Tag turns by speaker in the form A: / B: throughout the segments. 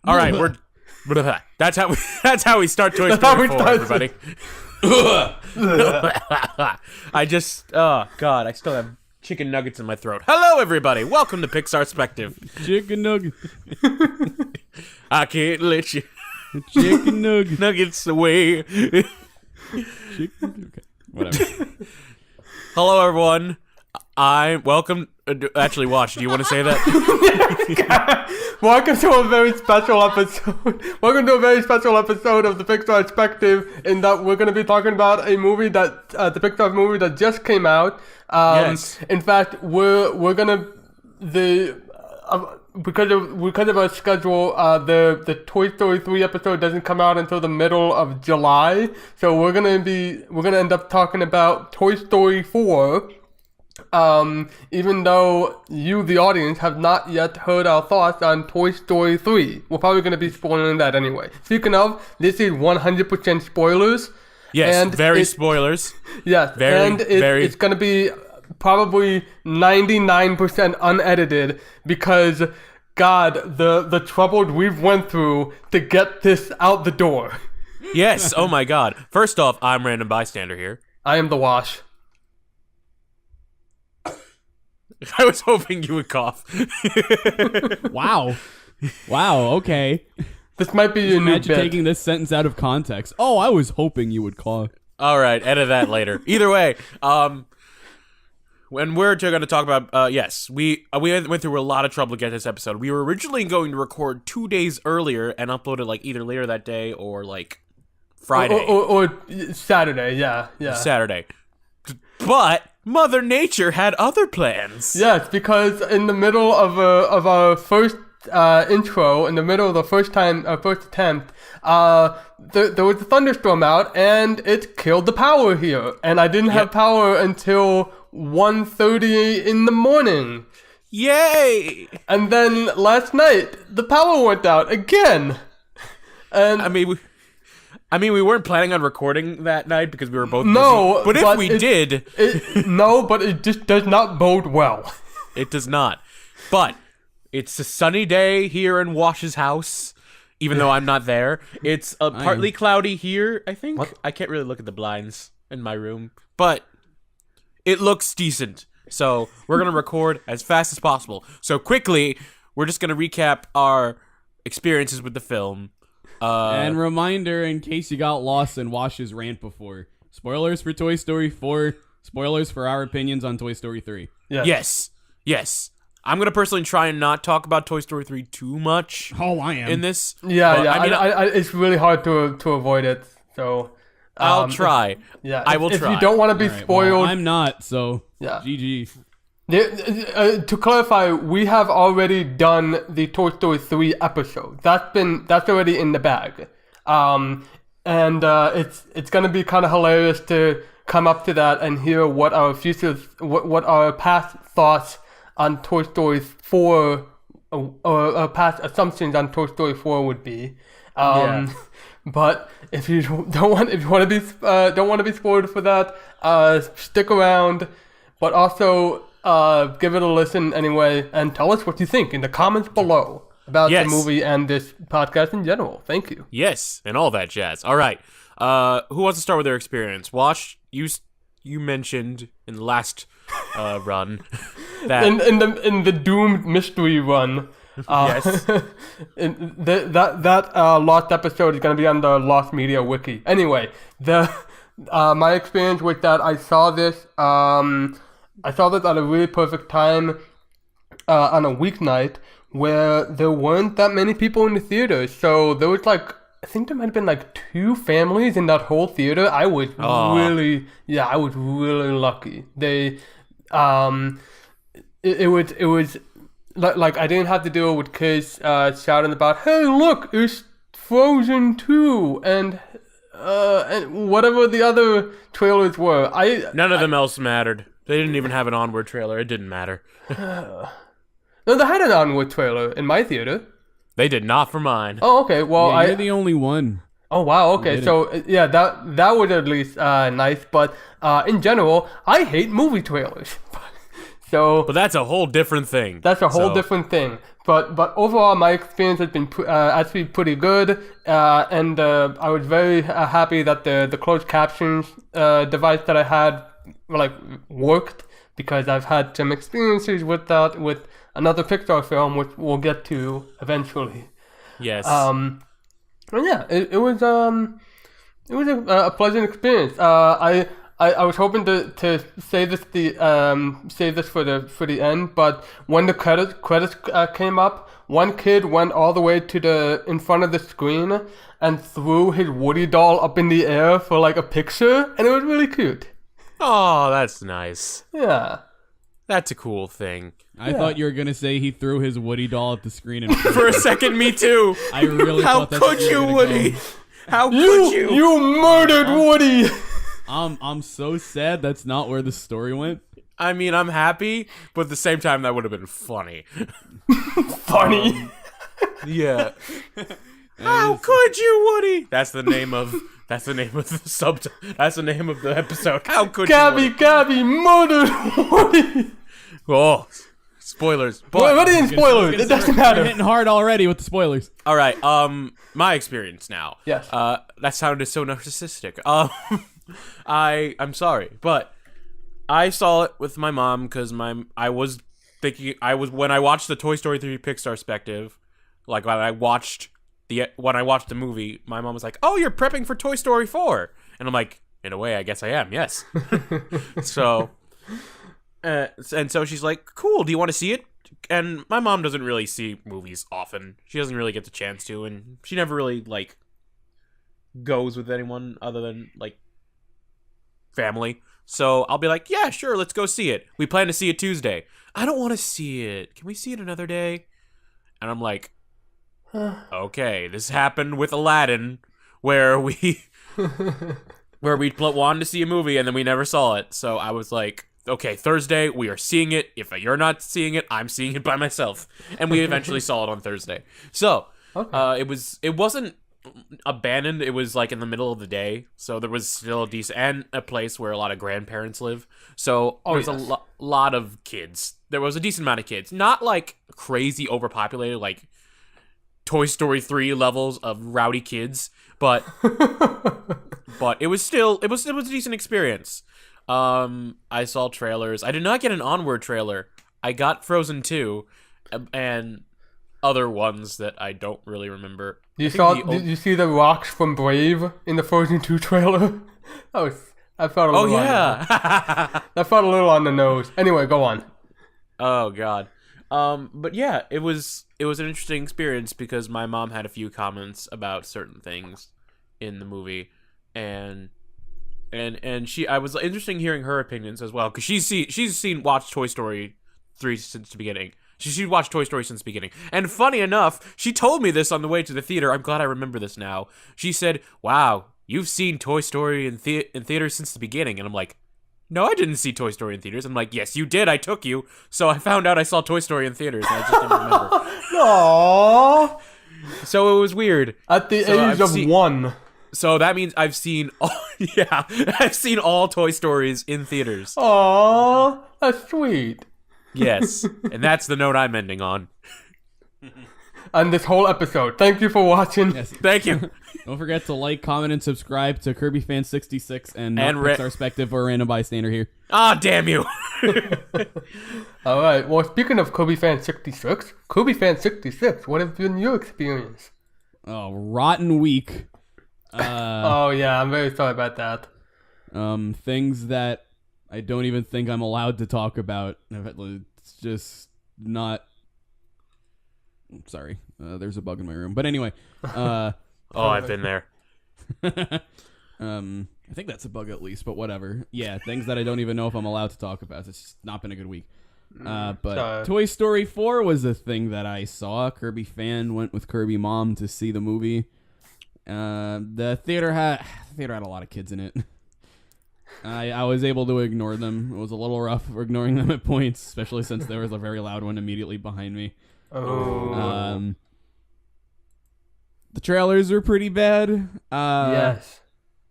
A: All right, that's how we start Toy Story 4, everybody. I still have chicken nuggets in my throat. Hello, everybody. Welcome to Pixarspective.
B: Chicken nuggets.
A: I can't let you
B: Chicken
A: nuggets away.
B: Okay, whatever.
A: Hello, everyone. Welcome. Actually, Watch. Do you want to say that?
C: Welcome to a very special episode. Welcome to a very special episode of the Pixarspective, in that we're going to be talking about a movie that the Pixar movie that just came out.
A: Yes.
C: In fact, we're gonna because of our schedule, the Toy Story 3 episode doesn't come out until the middle of July. So we're gonna end up talking about Toy Story 4. Even though you, the audience, have not yet heard our thoughts on Toy Story 3. We're probably going to be spoiling that anyway. Speaking of, this is 100% spoilers.
A: Yes,
C: and
A: very spoilers.
C: Yes, it's going to be probably 99% unedited because, God, the trouble we've went through to get this out the door.
A: Yes, oh my God. First off, I'm Random Bystander here.
C: I am the Wash.
A: I was hoping you would cough.
B: Wow, okay.
C: This might be your new
B: Imagine
C: bit.
B: taking this sentence out of context. Oh, I was hoping you would cough.
A: All right, edit that later. Either way, when we're going to talk about, yes, we went through a lot of trouble to get this episode. We were originally going to record 2 days earlier and upload it like either later that day or like Friday.
C: Or Saturday, yeah.
A: Saturday. But Mother Nature had other plans.
C: Yes, because in the middle of our first intro, in the middle of the first attempt, there was a thunderstorm out, and it killed the power here. And I didn't have power until 1:30 in the morning.
A: Yay!
C: And then last night, the power went out again. And
A: I mean, we weren't planning on recording that night because we were both busy.
C: No,
A: but if we did...
C: but it just does not bode well.
A: It does not. But it's a sunny day here in Wash's house, even though I'm not there. It's partly cloudy here, I think.
C: What?
A: I can't really look at the blinds in my room, but it looks decent. So we're going to record as fast as possible. So quickly, we're just going to recap our experiences with the film.
B: And reminder, in case you got lost in Wash's rant before, spoilers for Toy Story 4, spoilers for our opinions on Toy Story 3.
A: Yes. I'm going to personally try and not talk about Toy Story 3 too much.
B: Oh, I am.
A: In this.
C: I it's really hard to avoid it, so...
A: I'll try.
C: Yeah,
A: I will try.
C: If you don't want to be spoiled...
B: Well, I'm not, so
C: yeah.
B: GG.
C: To clarify, we have already done the Toy Story 3 episode. That's already in the bag. It's gonna be kind of hilarious to come up to that and hear what our what our past thoughts on Toy Story 4 or past assumptions on Toy Story 4 would be. But if you don't want to be spoiled for that, stick around. But also, give it a listen anyway, and tell us what you think in the comments below about the movie and this podcast in general. Thank you.
A: Yes, and all that jazz. All right. Who wants to start with their experience? Wash, you mentioned in the last run that
C: in the doomed mystery run.
A: Yes.
C: that lost episode is going to be on the Lost Media Wiki. Anyway, my experience with that, I saw this at a really perfect time on a weeknight where there weren't that many people in the theater. So there was I think there might have been 2 families in that whole theater. I was really lucky. They, it was I didn't have to deal with kids shouting about, "Hey, look, it's Frozen 2," and whatever the other trailers were.
A: None of them else mattered. They didn't even have an Onward trailer. It didn't matter.
C: No, they had an Onward trailer in my theater.
A: They did not for mine.
C: Oh, okay. Well,
B: you're the only one.
C: Oh, wow. Okay. So, yeah, that was at least nice. But in general, I hate movie trailers. So
A: But that's a whole different thing.
C: that's a whole
A: So,
C: different thing. But overall, my experience has been actually pretty good, and I was very happy that the closed captions device that I had worked, because I've had some experiences with that with another Pixar film, which we'll get to eventually.
A: Yes.
C: And yeah, it was a pleasant experience. I was hoping to say this for the end, but when the credits came up, one kid went all the way to in front of the screen and threw his Woody doll up in the air for like a picture, and it was really cute.
A: Oh, that's nice.
C: Yeah.
A: That's a cool thing.
B: I thought you were gonna say he threw his Woody doll at the screen and
A: For a second, me too.
B: I really
A: How
B: thought that's
A: could
B: where you
A: you,
B: were gonna
A: Woody?
B: go.
A: How could you?
C: You murdered Woody.
B: I'm so sad that's not where the story went.
A: I mean, I'm happy, but at the same time, that would have been funny.
C: Funny.
A: Yeah. How could you, Woody? That's the name of the That's the name of the episode. How could you?
C: Gabby murdered Woody.
A: Oh, spoilers. But
C: What are the spoilers? It doesn't
B: We're
C: matter.
B: hitting hard already with the spoilers.
A: all right. My experience now.
C: Yes.
A: That sounded so narcissistic. I'm sorry, but I saw it with my mom because when I watched the Toy Story 3 Pixarspective, like when I watched the movie, my mom was like, "Oh, you're prepping for Toy Story 4," and I'm like, "In a way, I guess I am. Yes." So, and so she's like, "Cool. Do you want to see it?" And my mom doesn't really see movies often. She doesn't really get the chance to, and she never really like goes with anyone other than like family. So I'll be like, "Yeah, sure, let's go see it. We plan to see it Tuesday." "I don't want to see it. Can we see it another day?" And I'm like, okay, this happened with Aladdin, where we wanted to see a movie and then we never saw it. So I was like, okay, Thursday we are seeing it. If you're not seeing it, I'm seeing it by myself. And we eventually saw it on Thursday. So it wasn't abandoned. It was like in the middle of the day, so there was still a place where a lot of grandparents live. So there was a lot of kids. There was a decent amount of kids, not like crazy overpopulated, like Toy Story 3 levels of rowdy kids, but it was a decent experience. I saw trailers. I did not get an Onward trailer. I got Frozen 2 and other ones that I don't really remember.
C: Did you see the rocks from Brave in the Frozen 2 trailer? I felt a little that felt a little on the nose. Anyway, go on.
A: Oh god. But yeah, it was an interesting experience because my mom had a few comments about certain things in the movie, and I was interesting hearing her opinions as well, because she's watched Toy Story 3 since the beginning. She watched Toy Story since the beginning. And funny enough, she told me this on the way to the theater. I'm glad I remember this now. She said, "Wow, you've seen Toy Story in theaters since the beginning." And I'm like, "No, I didn't see Toy Story in theaters." I'm like, "Yes, you did. I took you." So I found out I saw Toy Story in theaters, and I just didn't remember.
C: Aww.
A: So it was weird.
C: At the age of 1.
A: So that means I've seen I've seen all Toy Stories in theaters.
C: Aww, that's sweet.
A: Yes, and that's the note I'm ending on.
C: And this whole episode. Thank you for watching.
B: Yes.
A: Thank you.
B: Don't forget to like, comment, and subscribe to KirbyFan66 and Pixarspective or Random Bystander here.
A: Ah, damn you.
C: All right. Well, speaking of KirbyFan66, what has been your experience?
B: Oh, rotten week.
C: Oh yeah, I'm very sorry about that.
B: Things that I don't even think I'm allowed to talk about. It's just not. Sorry, there's a bug in my room. But anyway,
A: I've been there.
B: I think that's a bug at least. But whatever. Yeah, things that I don't even know if I'm allowed to talk about. It's just not been a good week. But Toy Story 4 was a thing that I saw. Kirby fan went with Kirby mom to see the movie. The theater had a lot of kids in it. I was able to ignore them. It was a little rough ignoring them at points, especially since there was a very loud one immediately behind me.
C: Oh.
B: The trailers are pretty bad.
C: Yes.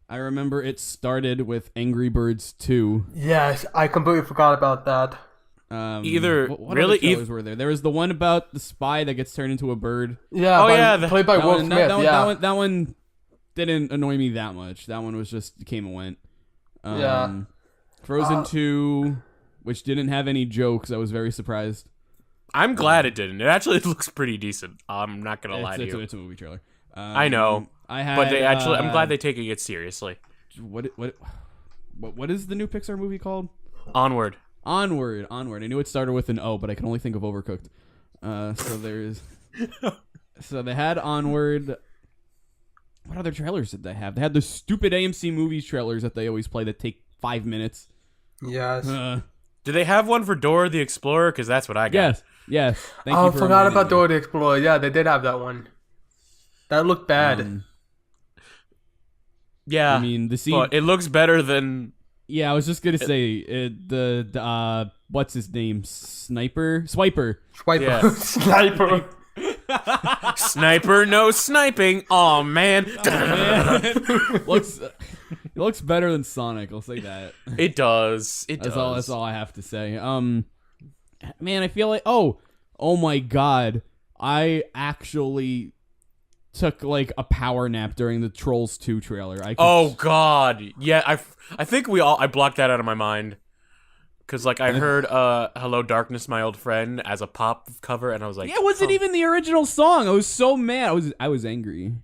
B: I remember it started with Angry Birds 2.
C: Yes, I completely forgot about that.
B: What other trailers were there? There was the one about the spy that gets turned into a bird.
C: Yeah. Played by Will Smith.
B: That one didn't annoy me that much. That one was just came and went. Frozen 2, which didn't have any jokes. I was very surprised.
A: I'm glad it didn't. It actually looks pretty decent. I'm not gonna lie to you.
B: It's a movie trailer.
A: I know. But they actually. I'm glad they're taking it seriously.
B: What is the new Pixar movie called?
A: Onward.
B: I knew it started with an O, but I can only think of Overcooked. So they had Onward. What other trailers did they have? They had the stupid AMC movies trailers that they always play that take 5 minutes.
C: Yes.
A: Did they have one for Dora the Explorer? Because that's what I got.
B: Yes. Thank
C: I
B: you for
C: forgot
B: reminding
C: about
B: me.
C: Dora the Explorer. Yeah, they did have that one. That looked bad.
A: Yeah.
B: I mean,
A: but it looks better than...
B: Yeah, I was just gonna say the what's his name? Swiper.
A: Yeah.
C: Sniper.
A: Sniper, no sniping. Aw, man.
B: looks better than Sonic. I'll say that.
A: It does.
B: That's all I have to say. Man, I feel like oh my god, I actually took like a power nap during the Trolls 2 trailer.
A: Oh god, yeah. I think I blocked that out of my mind. Cause like I heard "Hello Darkness, My Old Friend" as a pop cover, and I was like,
B: yeah, it wasn't even the original song. I was so mad. I was angry.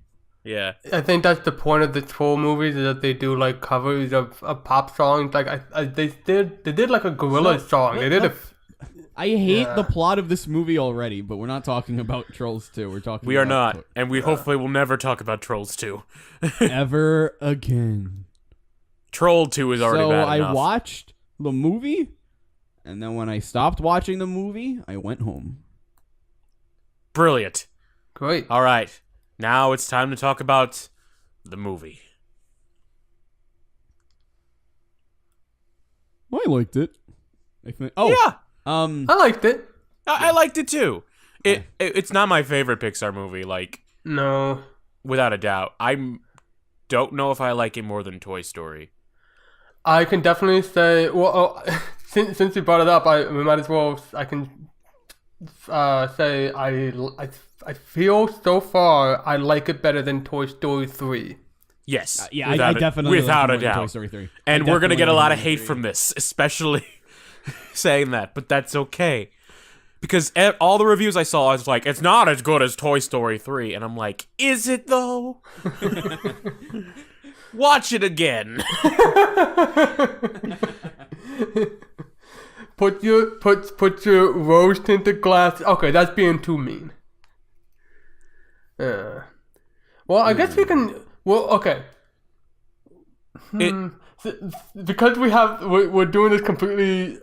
A: Yeah,
C: I think that's the point of the troll movies, is that they do like covers of pop songs. Like they did like a gorilla song.
B: I hate the plot of this movie already, but we're not talking about Trolls 2. We're talking.
A: We are not, and we hopefully will never talk about Trolls 2
B: ever again.
A: Troll 2 is already bad enough.
B: I watched the movie, and then when I stopped watching the movie, I went home.
A: Brilliant.
C: Great.
A: All right, now it's time to talk about the movie.
B: Well, I liked it.
A: Yeah.
C: I liked it.
A: I liked it too. It's not my favorite Pixar movie, like
C: No.
A: without a doubt. I don't know if I like it more than Toy Story.
C: I can definitely say. Well, since you brought it up, we might as well. I can say I feel so far I like it better than Toy Story 3.
A: Yes.
B: Yeah, I definitely
A: without
B: like
A: a doubt.
B: Toy Story 3.
A: And we're gonna get a lot of hate from this, especially saying that, but that's okay. Because all the reviews I saw, I was like, it's not as good as Toy Story 3. And I'm like, is it though? Watch it again.
C: Put your rose tinted glass. Okay, that's being too mean. Well, I guess we can. Well, okay. Because we're doing this completely.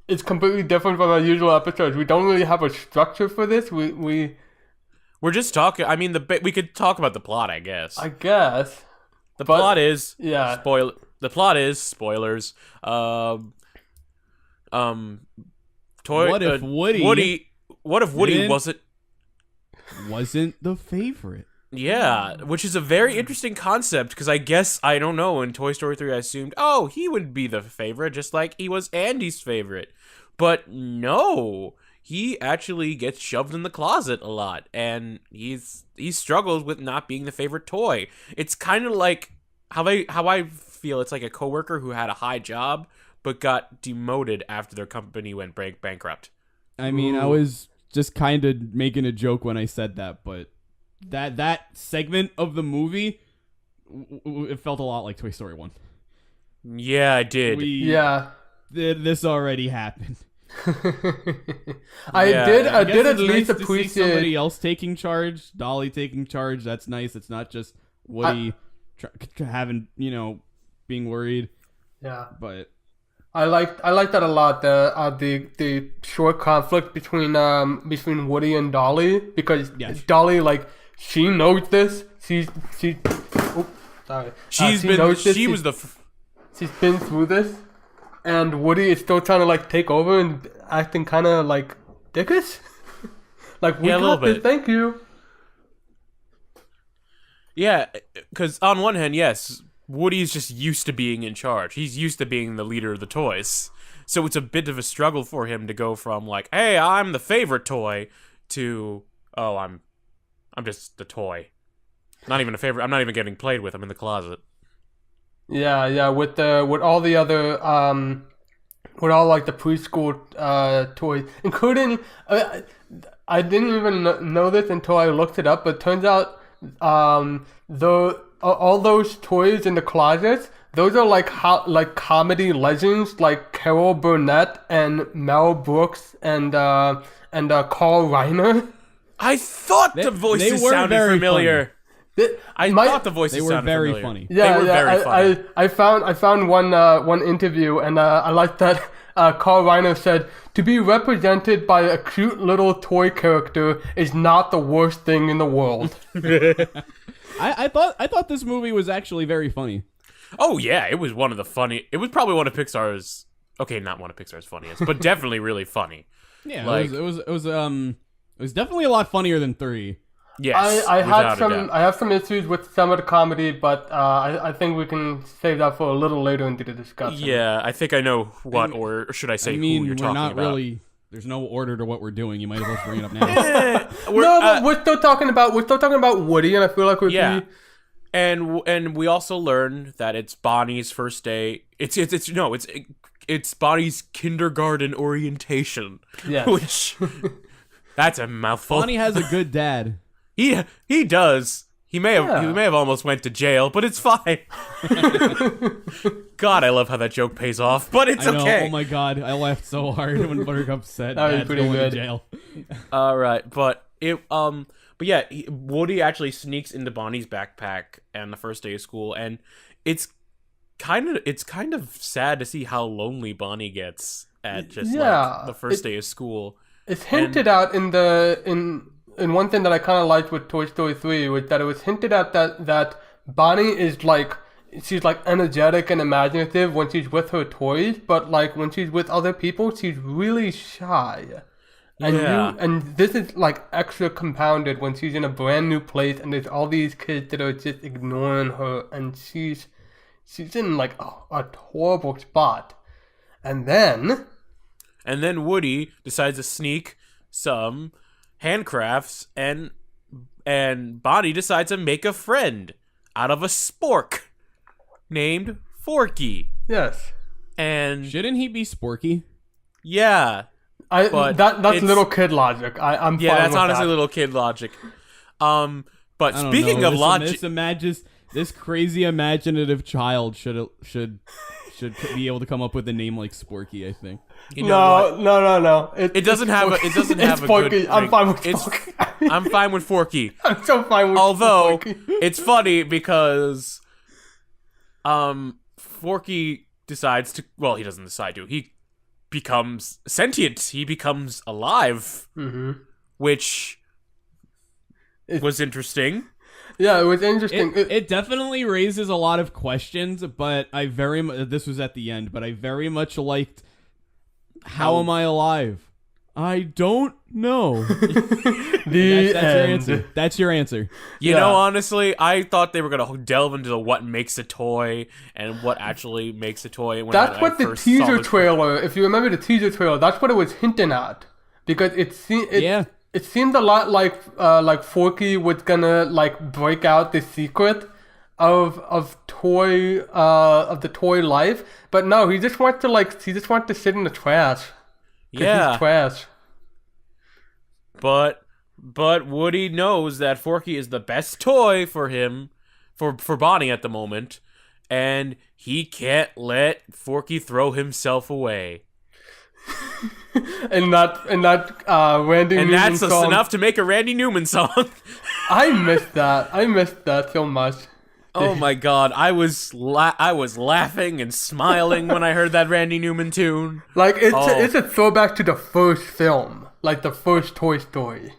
C: It's completely different from our usual episodes. We don't really have a structure for this. We're
A: just talking. I mean, we could talk about the plot, I guess.
C: I guess.
A: The plot is
C: The
A: plot is spoilers.
B: What if Woody wasn't the favorite?
A: Yeah, which is a very interesting concept, because I guess, I don't know, in Toy Story 3 I assumed, he would be the favorite, just like he was Andy's favorite. But no, he actually gets shoved in the closet a lot, and he struggles with not being the favorite toy. It's kind of like how I feel. It's like a coworker who had a high job, but got demoted after their company went bankrupt.
B: I mean, I was just kind of making a joke when I said that, but that segment of the movie, it felt a lot like Toy Story 1.
A: Yeah, I did.
B: This already happened.
C: I did at least appreciate
B: somebody else taking charge, Dolly taking charge. That's nice. It's not just Woody having, being worried.
C: Yeah,
B: but
C: I like that a lot. The short conflict between Woody and Dolly, because Dolly, like, she knows this. She's been through this, and Woody is still trying to like take over and acting kind of like dickish. Like, we got this, thank you.
A: Yeah, because on one hand, yes, Woody's just used to being in charge. He's used to being the leader of the toys. So it's a bit of a struggle for him to go from like, hey, I'm the favorite toy to, oh, I'm just the toy. Not even a favorite. I'm not even getting played with. I'm in the closet.
C: Yeah. With all the other with all like the preschool toys, including I didn't even know this until I looked it up, but it turns out all those toys in the closets, those are like comedy legends like Carol Burnett and Mel Brooks and Carl Reiner.
A: I thought the voices sounded familiar. I thought the voices sounded familiar.
B: They were very funny.
C: Yeah,
A: they were very funny.
C: I found one interview, and I like that Carl Reiner said, to be represented by a cute little toy character is not the worst thing in the world.
B: I thought this movie was actually very funny.
A: Oh yeah, it was one of the funny. It was probably one of Pixar's. Okay, not one of Pixar's funniest, but definitely really funny.
B: Yeah, like, it was definitely a lot funnier than 3.
A: Yes,
C: I have some issues with some of the comedy, but I think we can save that for a little later into the discussion.
A: Yeah, I think I know what, or should I say who you're talking about?
B: Really. There's no order to what we're doing. You might as well bring it up now.
C: But we're still talking about Woody, and I feel like we're
A: And we also learned that it's Bonnie's first day. It's Bonnie's kindergarten orientation.
C: Yes.
A: Which that's a mouthful.
B: Bonnie has a good dad.
A: He does. He may have almost went to jail, but it's fine. God, I love how that joke pays off, but it's okay.
B: Oh my God, I laughed so hard when Buttercup said
C: Dad's going to
B: jail.
A: All right, but yeah, Woody actually sneaks into Bonnie's backpack on the first day of school, and it's kind of sad to see how lonely Bonnie gets at just like the first day of school. It's
C: hinted out in one thing that I kind of liked with Toy Story 3 was that it was hinted at that Bonnie is like, she's like energetic and imaginative when she's with her toys, but like when she's with other people, she's really shy. And this is like extra compounded when she's in a brand new place and there's all these kids that are just ignoring her, and she's in like a horrible spot. And then
A: Woody decides to sneak some handcrafts, and Bonnie decides to make a friend out of a spork named Forky.
C: Yes.
A: And
B: shouldn't he be Sporky?
A: Yeah.
C: That's little kid logic. I'm fine
A: that's
C: with
A: honestly
C: that.
A: little kid logic. But speaking of logic,
B: this crazy imaginative child should be able to come up with a name like Sporky, I think.
A: You know
C: No.
A: It doesn't have a
C: Forky.
A: good.
C: I'm fine with Forky.
A: I'm fine with Forky.
C: I'm so fine with
A: Although
C: Forky.
A: it's funny because Forky decides to. Well, he doesn't decide to. He becomes sentient. He becomes alive, which was interesting.
C: Yeah, it was interesting.
B: It definitely raises a lot of questions, but this was at the end, but I very much liked, how am I alive? I don't know. That's your answer. That's your answer.
A: You know, honestly, I thought they were going to delve into what makes a toy and what actually makes a toy.
C: That's what the teaser trailer, if you remember the teaser trailer, that's what it was hinting at. Because it seemed a lot like Forky was gonna like break out the secret of the toy life, but no, he just wants to sit in the trash.
A: Yeah,
C: he's trash.
A: But Woody knows that Forky is the best toy for him, for Bonnie at the moment, and he can't let Forky throw himself away.
C: and that Randy Newman
A: that's
C: song.
A: Enough to make a Randy Newman song.
C: I missed that so much.
A: Oh my God, I was laughing and smiling when I heard that Randy Newman tune.
C: Like it's a throwback to the first film, like the first Toy Story.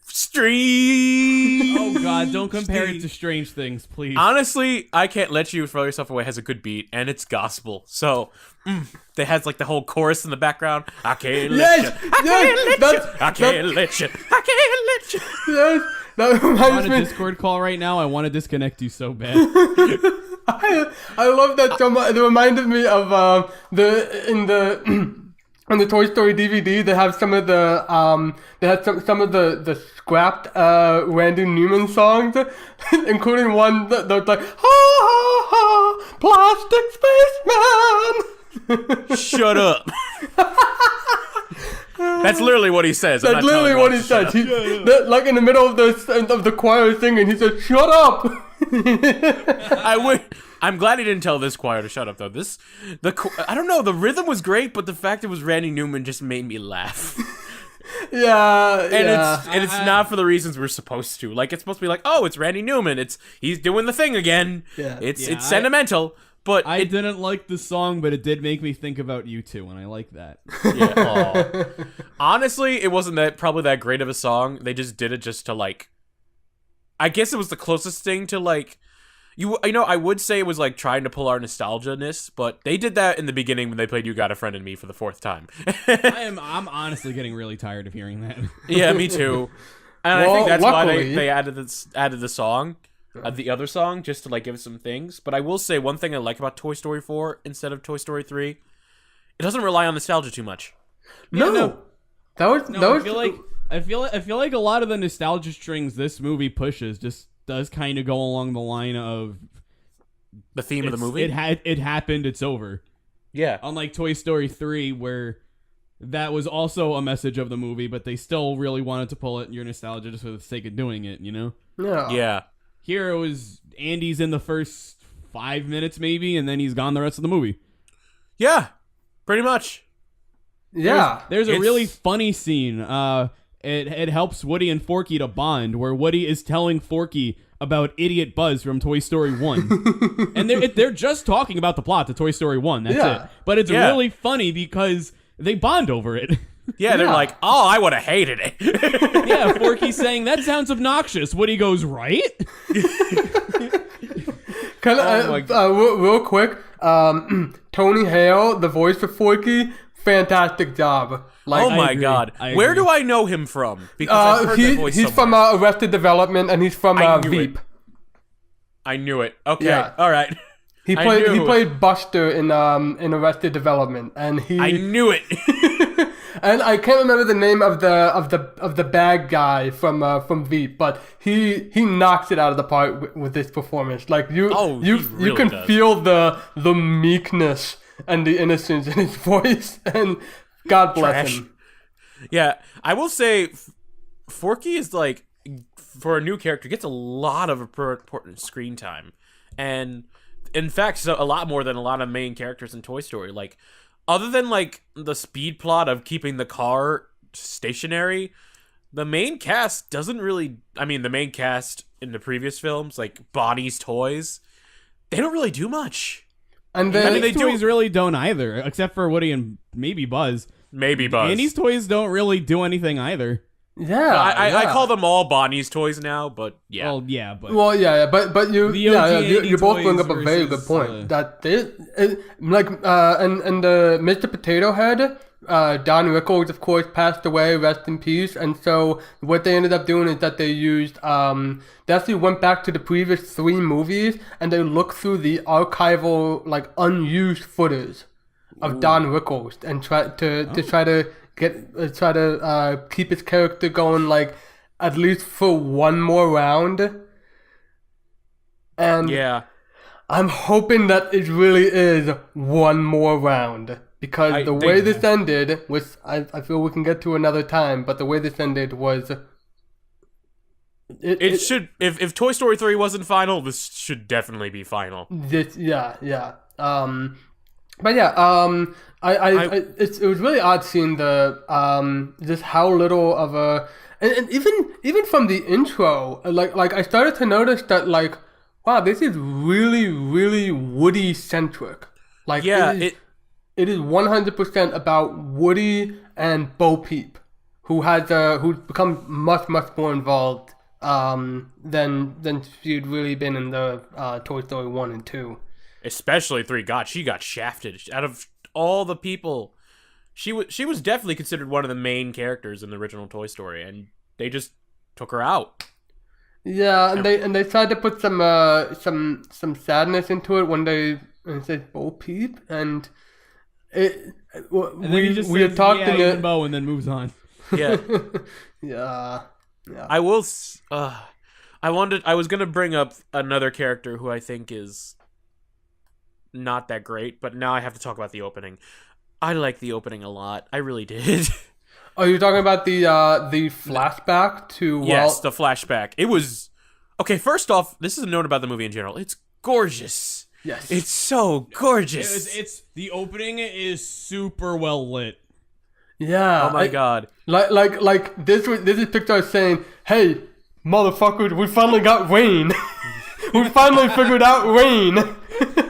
A: Strange.
B: Oh God, don't compare it to Strange Things, please.
A: Honestly, I Can't Let You Throw Yourself Away has a good beat, and it's gospel. So, they has like the whole chorus in the background. I can't let you. I can't let you. I can't let you.
C: Yes, that reminds
B: I'm on
C: me.
B: a Discord call right now. I want to disconnect you so bad.
C: I love that so much. It reminded me of on the Toy Story DVD. They have some of the the scrapped Randy Newman songs, including one that's like ha ha ha, plastic spaceman.
A: Shut up. That's literally what he says.
C: That's literally what he says. Like in the middle of the choir singing, he says, "Shut up."
A: I'm glad he didn't tell this choir to shut up though. I don't know. The rhythm was great, but the fact it was Randy Newman just made me laugh. It's not for the reasons we're supposed to. Like it's supposed to be like, oh, it's Randy Newman. He's doing the thing again. Yeah. It's sentimental. But
B: I didn't like the song, but it did make me think about you two, and I like that.
A: Yeah. Honestly, it wasn't probably that great of a song. They just did it just to like. I guess it was the closest thing to like. You know, I would say it was like trying to pull our nostalgia-ness, but they did that in the beginning when they played "You Got a Friend in Me" for the 4th time.
B: I'm honestly getting really tired of hearing that.
A: Yeah, me too. And I think that's luckily, why they added the song. The other song, just to like give it some things. But I will say one thing I like about Toy Story 4 instead of Toy Story 3, it doesn't rely on nostalgia too much.
C: No.
B: I feel like a lot of the nostalgia strings this movie pushes just does kind of go along the line of
A: the theme of the movie.
B: It happened, it's over.
A: Yeah.
B: Unlike Toy Story 3 where that was also a message of the movie, but they still really wanted to pull it in your nostalgia just for the sake of doing it, you know?
A: Yeah.
B: Here it was Andy's in the first 5 minutes maybe, and then he's gone the rest of the movie.
A: Yeah, pretty much.
C: Yeah.
B: There's a really funny scene. It helps Woody and Forky to bond, where Woody is telling Forky about Idiot Buzz from Toy Story 1. And they're just talking about the plot to Toy Story 1, that's it. But it's really funny because they bond over it.
A: Yeah, they're like, oh, I would have hated it.
B: Yeah, Forky's saying, that sounds obnoxious. Woody goes, right?
C: Real quick, Tony Hale, the voice of Forky, fantastic job.
A: Like, oh my god. Where do I know him from? Because I've heard that voice
C: he's
A: somewhere.
C: From Arrested Development, and he's from Veep.
A: I knew it. Okay, all right.
C: He played Buster in Arrested Development, and
A: I knew it.
C: And I can't remember the name of the bad guy from Veep, but he knocks it out of the park with this performance. Like you can feel the meekness and the innocence in his voice, and God bless him.
A: Yeah, I will say, Forky is like, for a new character, gets a lot of important screen time, and in fact, a lot more than a lot of main characters in Toy Story. Like, other than like the speed plot of keeping the car stationary, the main cast doesn't really. I mean, the main cast in the previous films, like Bonnie's Toys, they don't really do much.
B: And then Andy's toys really don't either, except for Woody and maybe Buzz.
A: Maybe Buzz.
B: Andy's toys don't really do anything either.
C: Yeah,
A: no, I call them all Bonnie's Toys now, but yeah.
B: Well, yeah, but
C: you both bring up a very good point. That Mr. Potato Head, Don Rickles, of course, passed away, rest in peace. And so what they ended up doing is that they used they actually went back to the previous 3 movies and they looked through the archival, like, unused footage of Don Rickles and try to keep his character going, like, at least for one more round. And
A: yeah,
C: I'm hoping that it really is one more round, because the way this ended, which I feel we can get to another time, but the way this ended was
A: it should, if Toy Story 3 wasn't final, this should definitely be final.
C: But yeah, it was really odd seeing the just how little of a, and even from the intro, like I started to notice that, like, wow, this is really, really Woody centric. Like,
A: yeah,
C: it is 100% about Woody and Bo Peep, who's become much more involved than she'd really been in the Toy Story 1 and 2.
A: Especially 3. God, she got shafted. Out of all the people, she was definitely considered one of the main characters in the original Toy Story, and they just took her out.
C: Yeah, and they tried to put some sadness into it when it says Bo Peep, and it
B: And then he just
C: we
B: says,
C: had talked in
B: even
C: it.
B: Bo, and then moves on.
A: Yeah.
C: Yeah.
A: I will. I was gonna bring up another character who I think is not that great, but now I have to talk about the opening. I like the opening a lot. I really did.
C: Oh, you're talking about the flashback to
A: Yes, the flashback. It was okay. First off, this is a note about the movie in general. It's gorgeous.
C: Yes,
A: It's so gorgeous.
B: It's the opening is super well lit.
C: Yeah.
A: Oh my god.
C: Like this is Pixar saying, "Hey, motherfucker, we finally got rain. We finally figured out rain."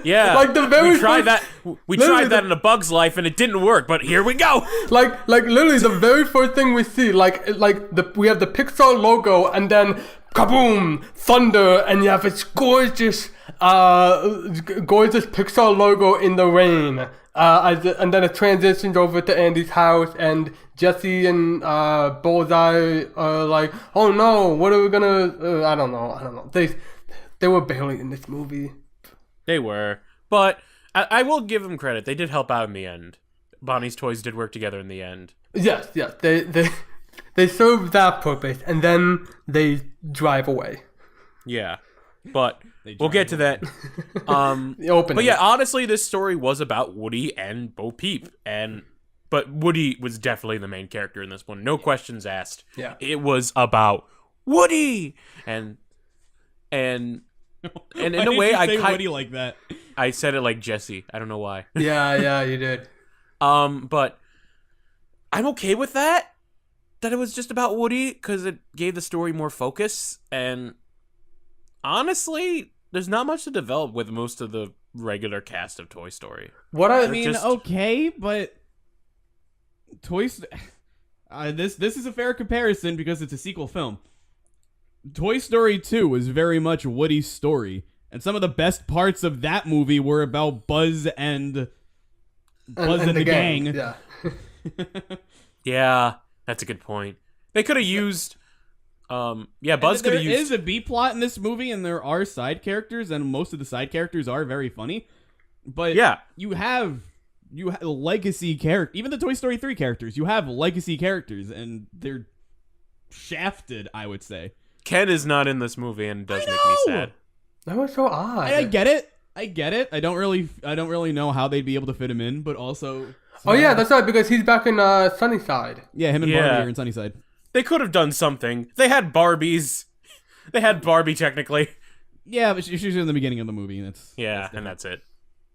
A: Yeah.
C: Like the very
A: we tried
C: first-
A: that. We tried that in A Bug's Life and it didn't work, but here we go.
C: Like literally the very first thing we see, we have the Pixar logo and then kaboom, thunder, and you have this gorgeous Pixar logo in the rain. And then it transitions over to Andy's house, and Jesse and Bullseye are like, "Oh no, what are we gonna?" I don't know. They were barely in this movie.
A: They were, but I will give them credit. They did help out in the end. Bonnie's Toys did work together in the end.
C: Yes. They serve that purpose, and then they drive away.
A: Yeah, but we'll get to that.
C: The opening.
A: But yeah, honestly, this story was about Woody and Bo Peep, but Woody was definitely the main character in this one. No questions asked.
C: Yeah.
A: It was about Woody, and in a way,
B: Woody like that.
A: I said it like Jesse. I don't know why.
C: Yeah, you did.
A: But I'm okay with that it was just about Woody, because it gave the story more focus, and honestly, there's not much to develop with most of the regular cast of Toy Story.
B: I mean, okay, but this is a fair comparison because it's a sequel film. Toy Story 2 was very much Woody's story, and some of the best parts of that movie were about Buzz and the gang.
C: Yeah.
A: Yeah, that's a good point. They could have used Buzz could have used...
B: There is a B-plot in this movie, and there are side characters, and most of the side characters are very funny. But
A: yeah,
B: you have legacy characters. Even the Toy Story 3 characters, you have legacy characters, and they're shafted, I would say.
A: Ken is not in this movie, and it does make me sad.
C: That was so odd.
B: I get it. I don't really know how they'd be able to fit him in, but also...
C: Oh yeah, that's right, because he's back in Sunnyside.
B: Yeah, him and Barbie are in Sunnyside.
A: They could have done something. They had Barbies. They had Barbie, technically.
B: Yeah, but she's in the beginning of the movie. And
A: that's it.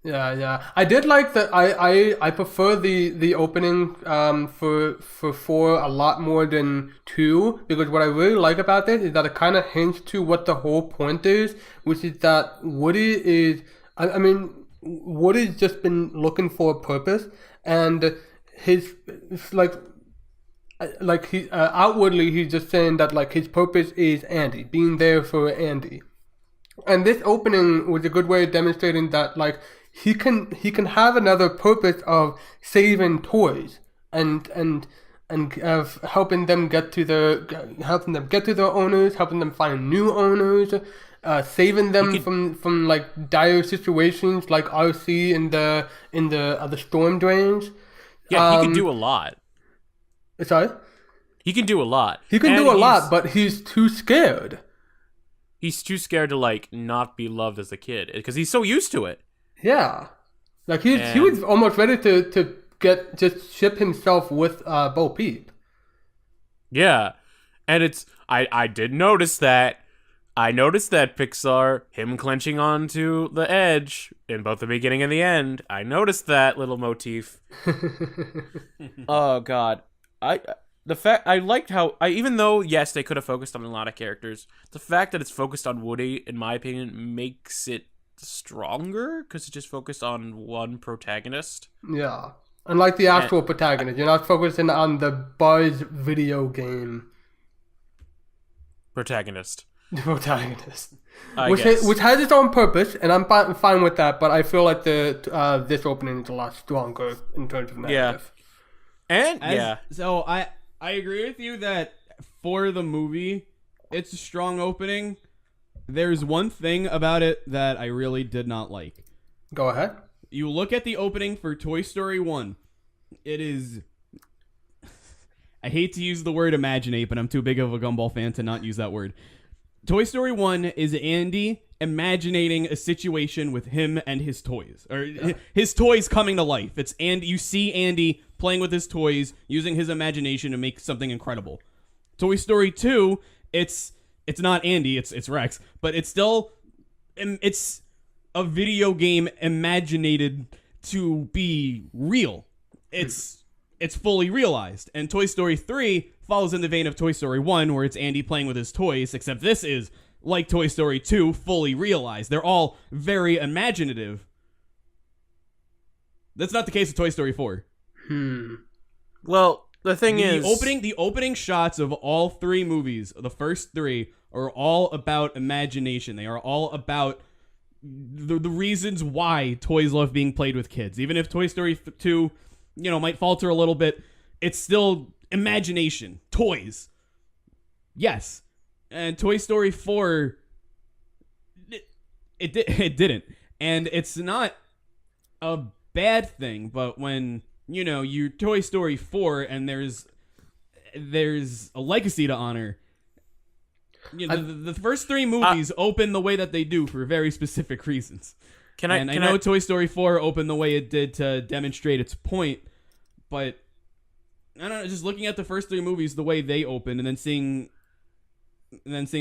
C: Yeah. I did like that. I prefer the opening for 4 a lot more than 2, because what I really like about this is that it kind of hints to what the whole point is, which is that Woody is. I mean, Woody's just been looking for a purpose, and his he outwardly he's just saying that like his purpose is Andy, being there for Andy. And this opening was a good way of demonstrating that like he can have another purpose of saving toys and of helping them get to their owners, helping them find new owners, saving them from like dire situations like RC in the storm drains.
A: Yeah, he can do a lot.
C: Sorry?
A: He can do a lot.
C: He can do a lot, but he's too scared.
A: He's too scared to like not be loved as a kid because he's so used to it.
C: Yeah, like he was almost ready to just ship himself with Bo Peep.
A: Yeah, and I did notice that. I noticed that Pixar, him clenching onto the edge in both the beginning and the end. I noticed that little motif. Oh God, I liked how even though yes they could have focused on a lot of characters, the fact that it's focused on Woody, in my opinion, makes it stronger because it's just focused on one protagonist.
C: Yeah, unlike the actual protagonist, you're not focusing on the Buzz video game
A: protagonist.
C: Which has its own purpose, and I'm fine with that. But I feel like this opening is a lot stronger in terms of narrative.
A: Yeah,
B: So I agree with you that for the movie, it's a strong opening. There's one thing about it that I really did not like.
C: Go ahead.
B: You look at the opening for Toy Story 1. It is... I hate to use the word imaginate, but I'm too big of a Gumball fan to not use that word. Toy Story 1 is Andy imaginating a situation with him and his toys. Or his toys coming to life. It's Andy. You see Andy playing with his toys, using his imagination to make something incredible. Toy Story 2, it's not Andy, it's Rex, but it's still... It's a video game imaginated to be real. It's fully realized. And Toy Story 3 follows in the vein of Toy Story 1, where it's Andy playing with his toys, except this is, like Toy Story 2, fully realized. They're all very imaginative. That's not the case with Toy Story 4.
A: Well, the thing is...
B: The opening shots of all three movies, the first three, are all about imagination. They are all about the reasons why toys love being played with kids. Even if Toy Story 2, might falter a little bit, it's still imagination. Toys. Yes. And Toy Story 4, it didn't. And it's not a bad thing, but when, you Toy Story 4 and there's a legacy to honor... the first three movies open the way that they do for very specific reasons. I know Toy Story 4 opened the way it did to demonstrate its point, but I don't know, just looking at the first three movies, the way they opened, and then seeing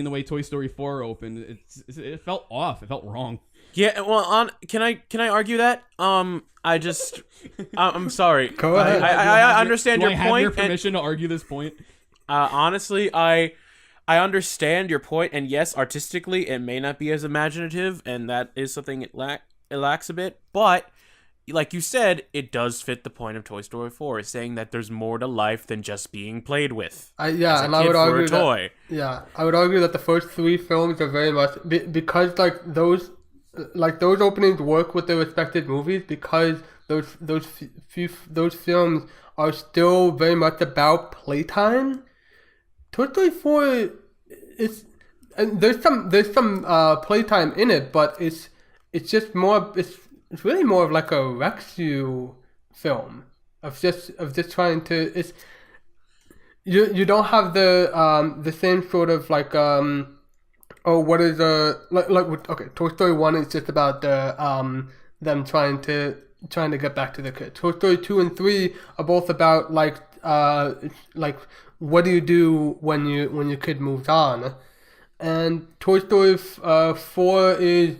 B: the way Toy Story 4 opened, it felt off. It felt wrong.
A: Yeah, well, can I argue that? I'm sorry.
C: Go ahead.
A: I understand your
B: point.
A: point.
B: Do I have your permission to argue this point?
A: Honestly, I understand your point, and yes, artistically, it may not be as imaginative, and that is something it lacks a bit, but, like you said, it does fit the point of Toy Story 4, saying that there's more to life than just being played with.
C: I would argue that the first three films are very much, because, those openings work with their respective movies, because those films are still very much about playtime. Toy Story 4 there's some playtime in it, but it's just more it's really more of like a Rexu film of just trying to you don't have the same sort of like Toy Story 1 is just about them trying to get back to the kid. Toy Story 2 and 3 are both about like what do you do when your kid moves on? And Toy Story 4 is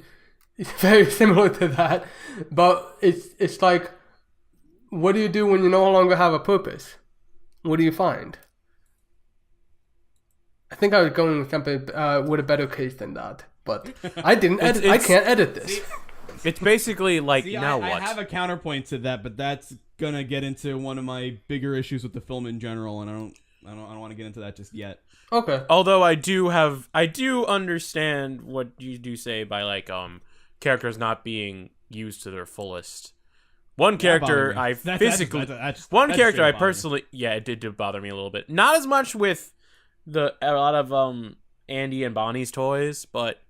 C: very similar to that, but it's like, what do you do when you no longer have a purpose? What do you find? I think I was going with something with a better case than that, but I didn't. I can't edit this.
A: It's basically like, now what?
B: I have a counterpoint to that, but that's gonna get into one of my bigger issues with the film in general, and I don't want to get into that just yet.
C: Okay.
A: Although I do understand what you do say by like characters not being used to their fullest. One character it did bother me a little bit. Not as much with a lot of Andy and Bonnie's toys, but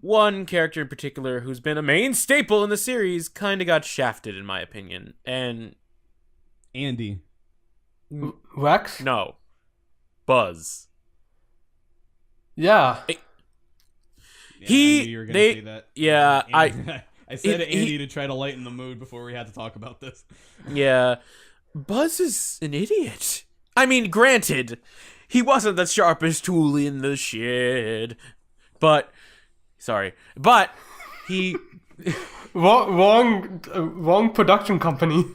A: one character in particular who's been a main staple in the series kind of got shafted, in my opinion. And
B: Andy.
C: Rex?
A: No. Buzz.
C: Yeah.
B: I knew you were gonna say that.
A: Yeah,
B: I said Andy to try to lighten the mood before we had to talk about this.
A: Yeah. Buzz is an idiot. I mean, granted, he wasn't the sharpest tool in the shed. But he...
C: wrong production company.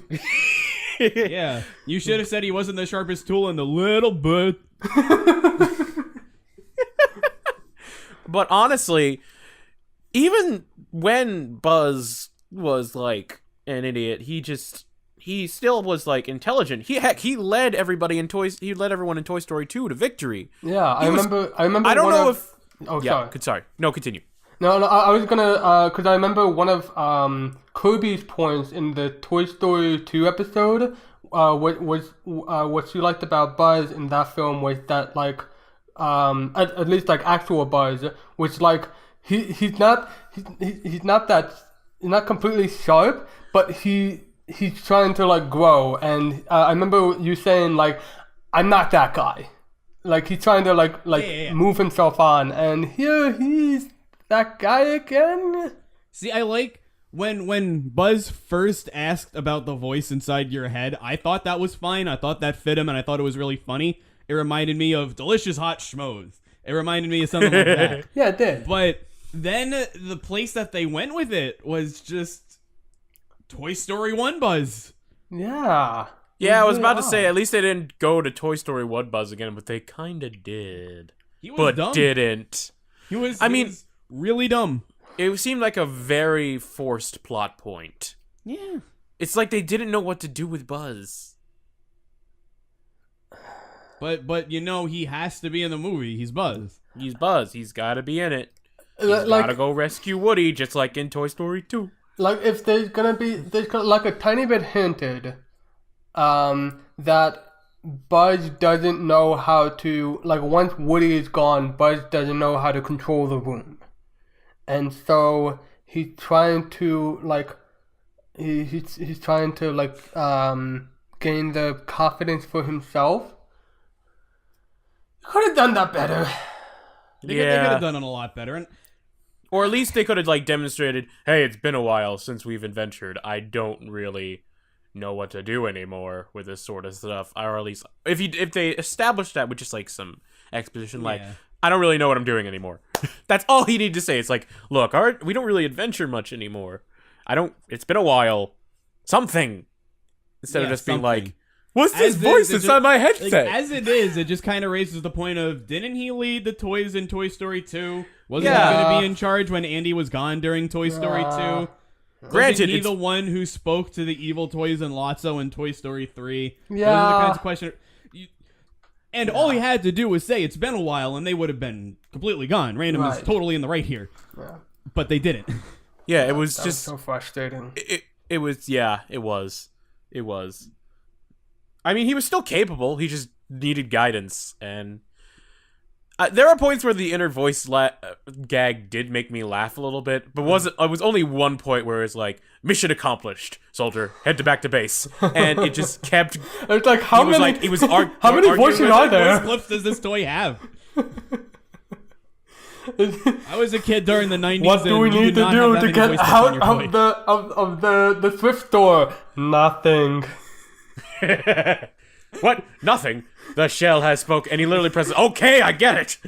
B: Yeah, you should have said he wasn't the sharpest tool in the little bit.
A: But honestly, even when Buzz was like an idiot, he still was like intelligent. He led everybody in He led everyone in Toy Story 2 to victory.
C: Yeah, I remember.
A: I don't know if.
C: Oh,
A: yeah, sorry. No, continue.
C: No, I was gonna, because I remember one of Kirby's points in the Toy Story 2 episode, what she liked about Buzz in that film was that, like, at least like actual Buzz, which like he's not completely sharp, but he's trying to like grow. And I remember you saying like, I'm not that guy. Like he's trying to like move himself on, and here he's that guy again.
B: See, I like when Buzz first asked about the voice inside your head. I thought that was fine. I thought that fit him, and I thought it was really funny. It reminded me of Delicious Hot Schmoes. It reminded me of something like that.
C: Yeah, it did.
B: But then the place that they went with it was just Toy Story 1 Buzz.
C: Yeah.
A: Yeah, I was about to say, at least they didn't go to Toy Story 1 Buzz again, but they kind of did.
B: He was dumb.
A: Didn't.
B: He was really dumb.
A: It seemed like a very forced plot point.
B: Yeah.
A: It's like they didn't know what to do with Buzz.
B: But you know, he has to be in the movie. He's Buzz.
A: He's Buzz. He's got to be in it. He's got to go rescue Woody, just like in Toy Story 2.
C: Like, if there's gonna like a tiny bit hinted that Buzz doesn't know how to, like, once Woody is gone, Buzz doesn't know how to control the room. And so he's trying to, like, he's trying to, like, gain the confidence for himself. Could have done that better.
B: They could have done it a lot better.
A: Or at least they could have, like, demonstrated, hey, it's been a while since we've adventured. I don't really know what to do anymore with this sort of stuff. Or at least, if they established that with just, like, some exposition, like, I don't really know what I'm doing anymore. That's all he needed to say. It's like, look, we don't really adventure much anymore. It's been a while. Something. Instead of just being like, what's this voice inside my headset?
B: Like, as it is, it just kind of raises the point of, didn't he lead the toys in Toy Story 2? Wasn't he going to be in charge when Andy was gone during Toy Story 2? Granted, he the one who spoke to the evil toys and Lotso in Toy Story 3?
C: Yeah.
B: Those are the kinds of questions. And all he had to do was say, it's been a while, and they would have been completely gone. Random is totally in the right here.
C: Yeah.
B: But they didn't.
A: Yeah, it was just...
C: was so frustrating.
A: It was, yeah, it was. It was. I mean, he was still capable. He just needed guidance, and... there are points where the inner voice gag did make me laugh a little bit, but it was only one point where it's like, mission accomplished, soldier, head back to base, and it just kept.
C: It's like how many voices are there?
B: What clips does this toy have? I was a kid during the 90s.
C: What do we need to do to get out of the thrift store? Nothing.
A: What? Nothing. The shell has spoke, and he literally presses. Okay, I get it.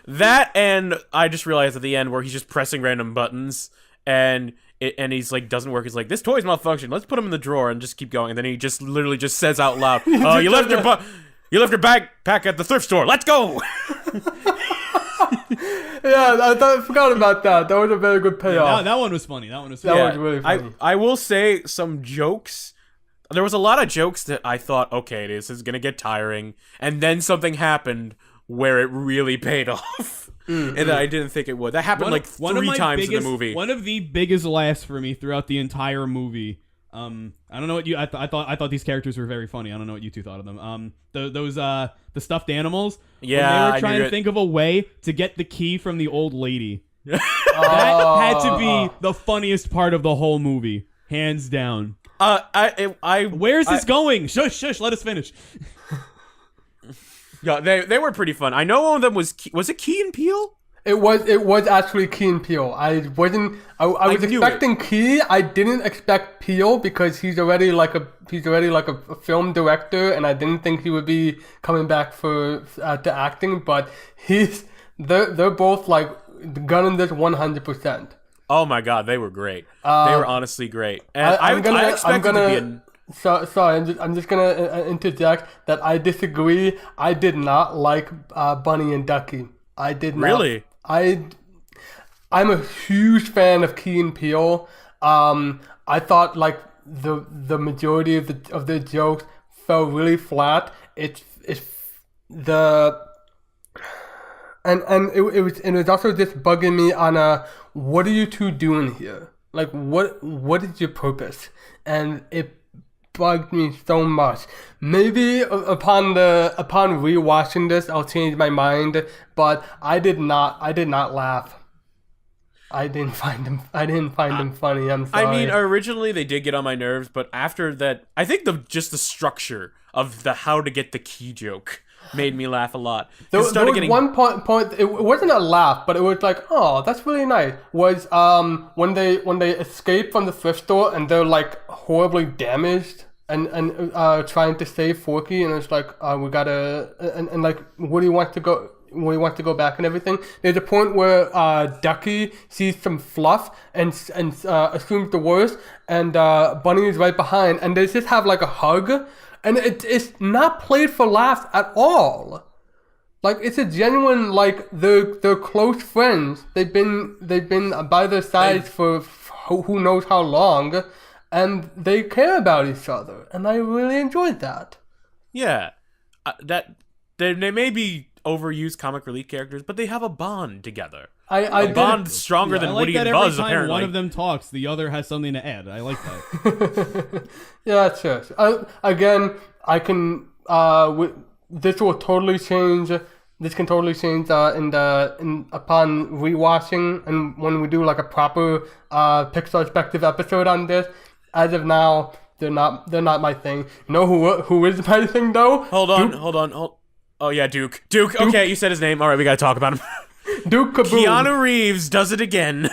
A: That, and I just realized at the end where he's just pressing random buttons, and he's like doesn't work. He's like, this toy's malfunctioned. Let's put him in the drawer and just keep going. And then he just literally just says out loud, you left your backpack at the thrift store. Let's go.
C: Yeah, I forgot about that. That was a very good payoff.
B: Yeah, that one was funny. That was
C: really funny.
A: I will say some jokes. There was a lot of jokes that I thought, okay, this is going to get tiring. And then something happened where it really paid off. And then I didn't think it would. That happened three times in the movie.
B: One of the biggest laughs for me throughout the entire movie. I don't know what you... I thought these characters were very funny. I don't know what you two thought of them. The stuffed animals.
A: Yeah,
B: when they were trying to think of a way to get the key from the old lady. That had to be the funniest part of the whole movie. Hands down.
A: Where's
B: this going? Shush, let us finish.
A: Yeah, they were pretty fun. I know one of them was it Key and Peele?
C: It was actually Key and Peele. I was expecting Key. I didn't expect Peele because he's already like a film director, and I didn't think he would be coming back to acting. But they're both like gunning this 100%.
A: Oh my god, they were great. They were honestly great. And I expected to be in...
C: Sorry, I'm just gonna interject that I disagree. I did not like Bunny and Ducky. I did not.
A: Really?
C: I'm a huge fan of Key and Peele. I thought like the majority of the jokes fell really flat. It was also just bugging me on what are you two doing here? Like what is your purpose? And bugged me so much. Maybe upon rewatching this, I'll change my mind. But I did not laugh. I didn't find him funny. I'm sorry.
A: I mean, originally they did get on my nerves, but after that, I think just the structure of the how to get the key joke made me laugh a lot.
C: There was one point. It wasn't a laugh, but it was like, oh, that's really nice. Was when they escape from the thrift store and they're like horribly damaged and trying to save Forky, and it's like we gotta and like Woody wants to go back and everything. There's a point where Ducky sees some fluff and assumes the worst, and Bunny is right behind, and they just have like a hug, and it's not played for laughs at all. Like, it's a genuine, like, they're close friends. They've been by their sides for who knows how long, and they care about each other, and I really enjoyed that.
A: Yeah, that they may be overused comic relief characters, but they have a bond together. A bond stronger than Woody and Buzz.
B: Every time
A: apparently,
B: one of them talks, the other has something to add. I like that.
C: Yeah, sure. Again, I can. This will totally change. This can totally change upon rewatching and when we do like a proper Pixarspective episode on this. As of now, they're not my thing. You know who is my thing though?
A: Hold on. Oh yeah, Duke. Okay, you said his name. All right, we gotta talk about him.
C: Duke Kaboom.
A: Keanu Reeves does it again.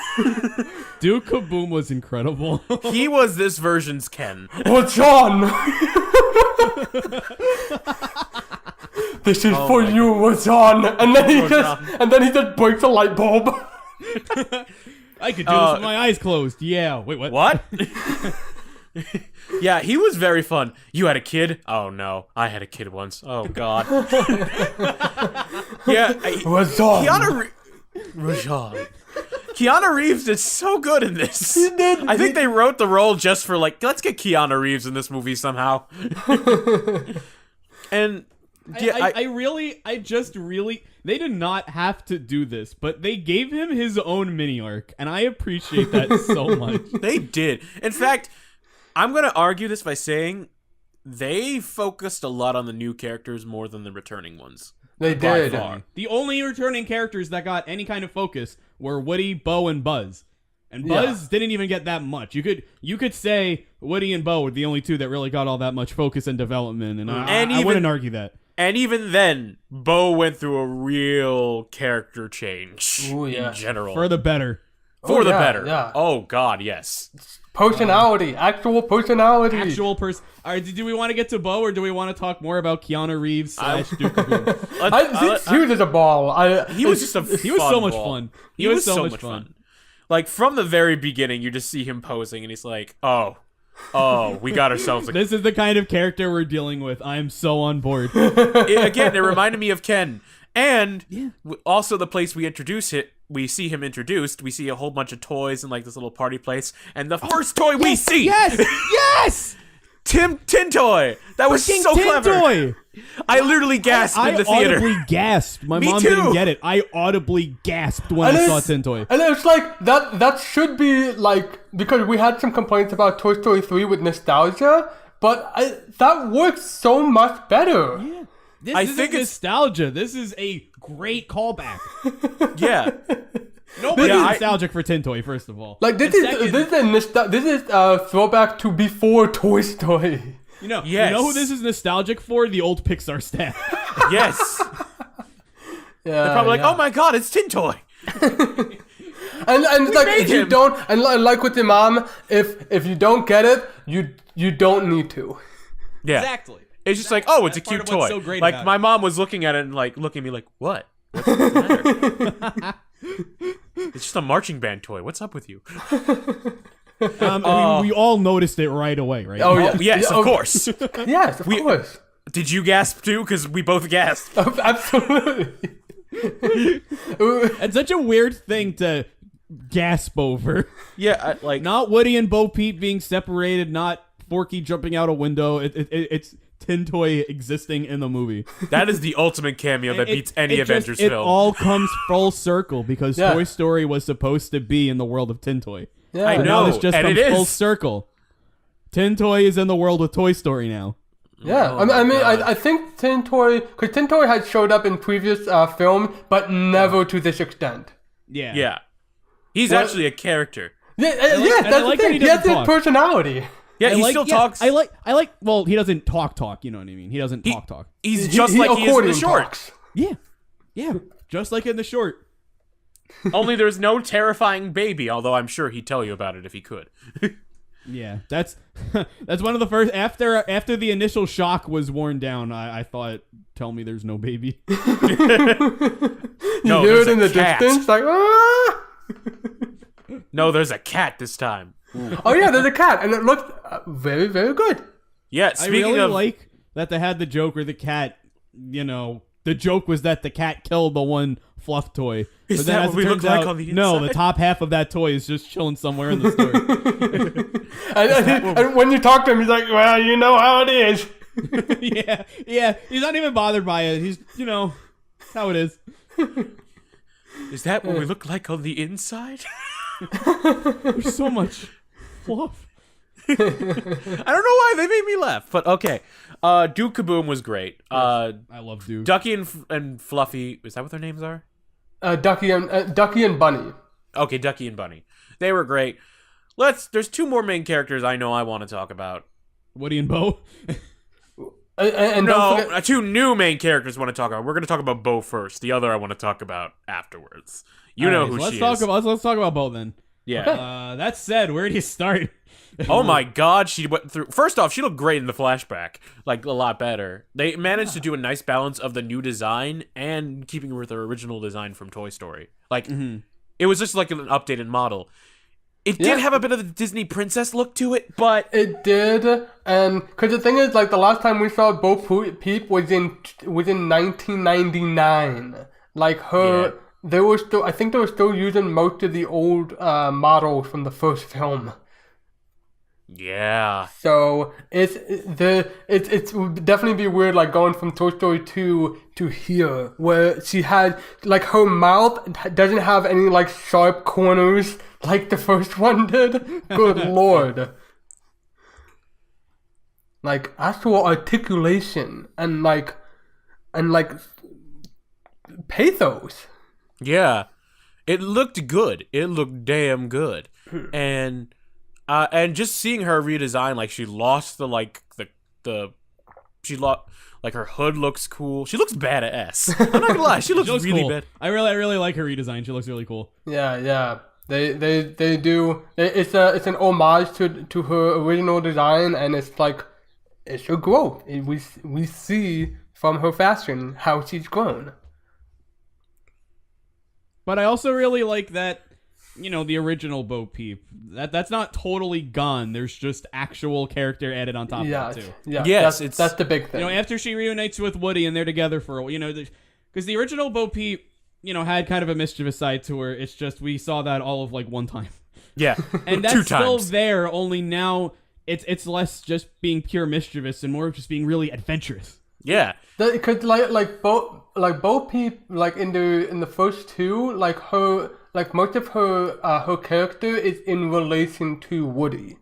B: Duke Kaboom was incredible.
A: He was this version's Ken.
C: Oh, John! This is for you, John. And then he just breaks a light bulb.
B: I could do this with my eyes closed. Yeah. Wait, what?
A: What? Yeah, he was very fun. You had a kid? Oh no, I had a kid once. Oh god. Yeah, Keanu Reeves did so good in this.
C: He did.
A: I think they wrote the role just for like, let's get Keanu Reeves in this movie somehow. And yeah, they did not have to do this, but they gave him his own mini arc, and I appreciate that so much. They did. In fact, I'm going to argue this by saying they focused a lot on the new characters more than the returning ones.
C: They did.
B: The only returning characters that got any kind of focus were Woody, Bo, and Buzz. And Buzz didn't even get that much. You could say Woody and Bo were the only two that really got all that much focus and development, and I wouldn't argue that.
A: And even then, Bo went through a real character change in general.
B: For the better.
A: For the better.
C: Yeah.
A: Oh, God, yes.
C: Personality. Actual personality.
B: All right, do we want to get to Bo, or do we want to talk more about Keanu Reeves / Duke Kaboom?
C: He was just a ball.
A: He was just
B: He was so much fun.
A: He was so much fun. Like, from the very beginning, you just see him posing, and he's like, oh, we got ourselves a...
B: This is the kind of character we're dealing with. I am so on board.
A: Again, it reminded me of Ken. And also the place we see him introduced, we see a whole bunch of toys and like this little party place. And the first toy we see...
B: Yes!
A: Tin Toy! That was so clever!
B: Toy!
A: I literally gasped in the theater.
B: I audibly gasped. My mom
A: too.
B: didn't get it. I audibly gasped when I saw Tin Toy.
C: And it's like, that should be like, because we had some complaints about Toy Story 3 with nostalgia, but that works so much better.
B: Yeah. This isn't nostalgia. This is a great callback.
A: Yeah.
B: Nobody's nostalgic for Tin Toy, first of all.
C: Like, this is a throwback to before Toy Story.
B: You know who this is nostalgic for? The old Pixar staff.
A: Yes. They're probably like, oh my god, it's Tin Toy.
C: and like, if you don't, and like with your mom, if you don't get it, you don't need to.
A: Yeah.
B: Exactly.
A: It's just like, oh, it's a cute toy.
B: So great
A: like, my mom was looking at it and like looking at me like, what? What's the matter? It's just a marching band toy. What's up with you?
B: We all noticed it right away, right?
C: Oh, yeah.
A: Yes, of course.
C: Yes, of course.
A: Did you gasp too? Because we both gasped.
C: Absolutely.
B: It's such a weird thing to gasp over.
A: Yeah, like...
B: Not Woody and Bo Peep being separated, not Forky jumping out a window. It's Tin Toy existing in the movie.
A: That is the ultimate cameo that beats any Avengers
B: film. It all comes full circle because Toy Story was supposed to be in the world of Tin Toy.
C: Yeah,
A: I know.
B: Now this just comes full circle. Tin Toy is in the world with Toy Story now.
C: Yeah, I think Tin Toy, because Tin Toy had showed up in previous films, but never to this extent.
B: Yeah.
A: Yeah. He's actually a character.
C: Yeah, that's the thing. He has his personality.
A: Yeah, he still talks.
B: I like. Well, he doesn't talk. You know what I mean? He doesn't talk.
A: He's just like he is in the short.
C: Talks.
B: Yeah, just like in the short.
A: Only there's no terrifying baby, although I'm sure he'd tell you about it if he could.
B: Yeah, that's one of the first after the initial shock was worn down. I thought, tell me there's no baby.
C: You hear it in the distance, like ah!
A: No, there's a cat this time.
C: Oh yeah, there's a cat, and it looked very, very good.
A: Yeah,
B: I really like that they had the joke where the cat, the joke was that the cat killed the one fluff toy.
A: Is that what we look like on the inside?
B: No, the top half of that toy is just chilling somewhere in the store.
C: and when you talk to him, he's like, well, you know how it is.
B: Yeah. He's not even bothered by it. He's, how it is.
A: Is that what we look like on the inside?
B: There's so much fluff.
A: I don't know why they made me laugh, but okay. Duke Kaboom was great. I
B: love Duke.
A: Ducky and Fluffy, is that what their names are?
C: Ducky and Bunny.
A: Okay, Ducky and Bunny. They were great. There's two more main characters I know I want to talk about.
B: Woody and Bo.
C: And
A: no, two new main characters I want to talk about. We're going to talk about Bo first. The other I want to talk about afterwards. You know who she is.
B: Let's talk about Bo then.
A: Yeah.
C: Okay.
B: That said, where do you start?
A: Oh my god, she went through... First off, she looked great in the flashback. Like, a lot better. They managed to do a nice balance of the new design and keeping with their original design from Toy Story. Like, It was just like an updated model. It did have a bit of the Disney princess look to it, but...
C: It did, and... Because the thing is, like, the last time we saw Bo Peep was in 1999. Like, her... Yeah. They were still... I think they were still using most of the old models from the first film.
A: Yeah.
C: So it would definitely be weird, like going from Toy Story 2 to here, where she had like her mouth doesn't have any like sharp corners like the first one did. Good lord. Like actual articulation and like pathos.
A: Yeah. It looked good. It looked damn good. And just seeing her redesign, like she lost her hood looks cool. She looks badass. I'm not gonna lie, she looks really
B: cool.
A: bad.
B: I really like her redesign. She looks really cool.
C: Yeah. They do. It's an homage to her original design, and it's like it's her growth. We see from her fashion how she's grown.
B: But I also really like that. The original Bo Peep. That's not totally gone. There's just actual character added on top of that too.
C: Yeah.
A: Yes,
C: that's the big thing.
B: After she reunites with Woody and they're together for because the original Bo Peep, had kind of a mischievous side to her. It's just we saw that all of like one time.
A: Yeah,
B: and that's still there. Only now it's less just being pure mischievous and more of just being really adventurous.
A: Yeah,
C: because like Bo Peep, like in the first two, like her. Like most of her character is in relation to Woody,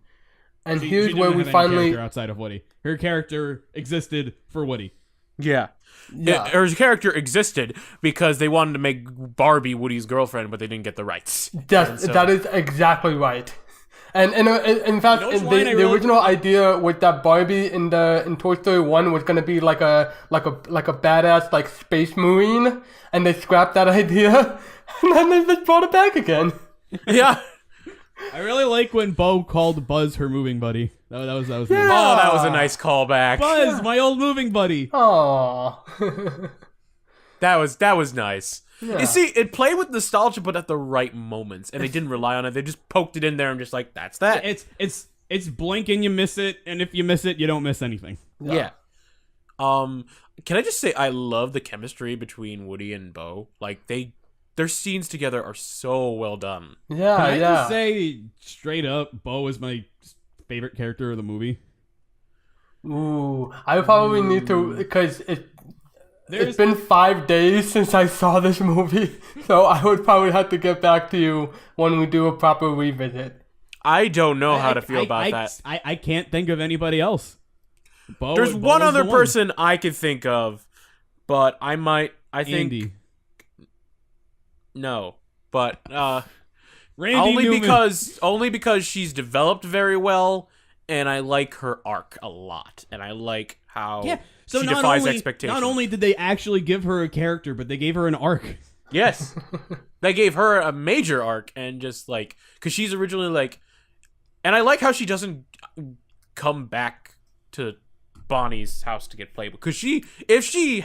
C: and here's where we finally
B: outside of Woody, her character existed for Woody.
A: Yeah. Her character existed because they wanted to make Barbie Woody's girlfriend, but they didn't get the rights.
C: That is exactly right. And in fact, the original idea was that Barbie in Toy Story 1 was gonna be like a badass like space marine, and they scrapped that idea. And then they just brought it back again.
A: Yeah.
B: I really like when Bo called Buzz her moving buddy. That was
A: nice. Oh, that was a nice callback.
B: Buzz, my old moving buddy.
C: Aww.
A: That was nice. Yeah. You see, it played with nostalgia, but at the right moments, and they didn't rely on it. They just poked it in there and just like, that's that.
B: It's blink and you miss it, and if you miss it, you don't miss anything.
A: Yeah. Can I just say I love the chemistry between Woody and Bo? Like their scenes together are so well done.
C: Yeah,
B: Can I just say straight up, Bo is my favorite character of the movie.
C: Ooh, I probably need to, because it's been 5 days since I saw this movie, so I would probably have to get back to you when we do a proper revisit.
A: I don't know how to feel about that.
B: I can't think of anybody else.
A: There's one other person I could think of, but I think
B: Andy.
A: No, but
B: Randy
A: only because she's developed very well, and I like her arc a lot, and I like how
B: so
A: she defies expectations.
B: Not only did they actually give her a character, but they gave her an arc.
A: Yes, they gave her a major arc, and just like because she's originally like, and I like how she doesn't come back to Bonnie's house to get played with, because if she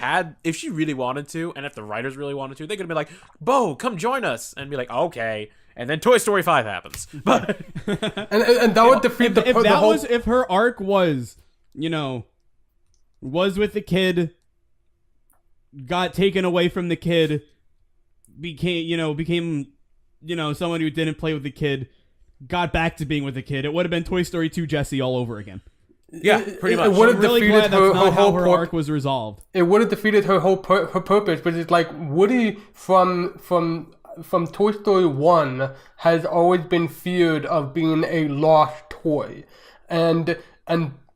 A: really wanted to, and if the writers really wanted to, they could be like, Bo, come join us, and be like, okay, and then Toy Story 5 happens. But
C: and that would defeat
B: if her arc was, was with the kid, got taken away from the kid, became someone who didn't play with the kid, got back to being with the kid, it would have been Toy Story 2 Jesse all over again.
A: Yeah, pretty much.
C: It would have defeated
B: her whole arc was resolved.
C: It would have defeated her whole her purpose, but it's like Woody from Toy Story 1 has always been feared of being a lost toy, and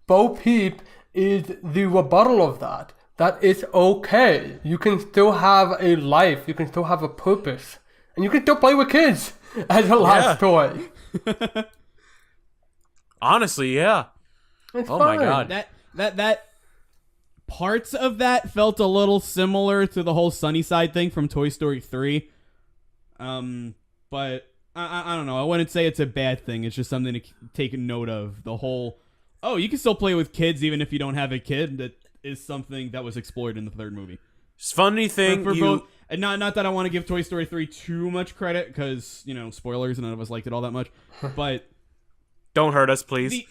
C: Bo Peep is the rebuttal of that. That it's okay. You can still have a life. You can still have a purpose, and you can still play with kids as a lost toy.
A: Honestly, yeah.
C: It's
A: oh
C: fine.
A: my god.
B: That parts of that felt a little similar to the whole Sunnyside thing from Toy Story 3. But I don't know. I wouldn't say it's a bad thing. It's just something to take note of. The whole, you can still play with kids even if you don't have a kid. That is something that was explored in the third movie.
A: Funny thing,
B: both, and not that I want to give Toy Story 3 too much credit, because spoilers, and none of us liked it all that much. But
A: don't hurt us, please.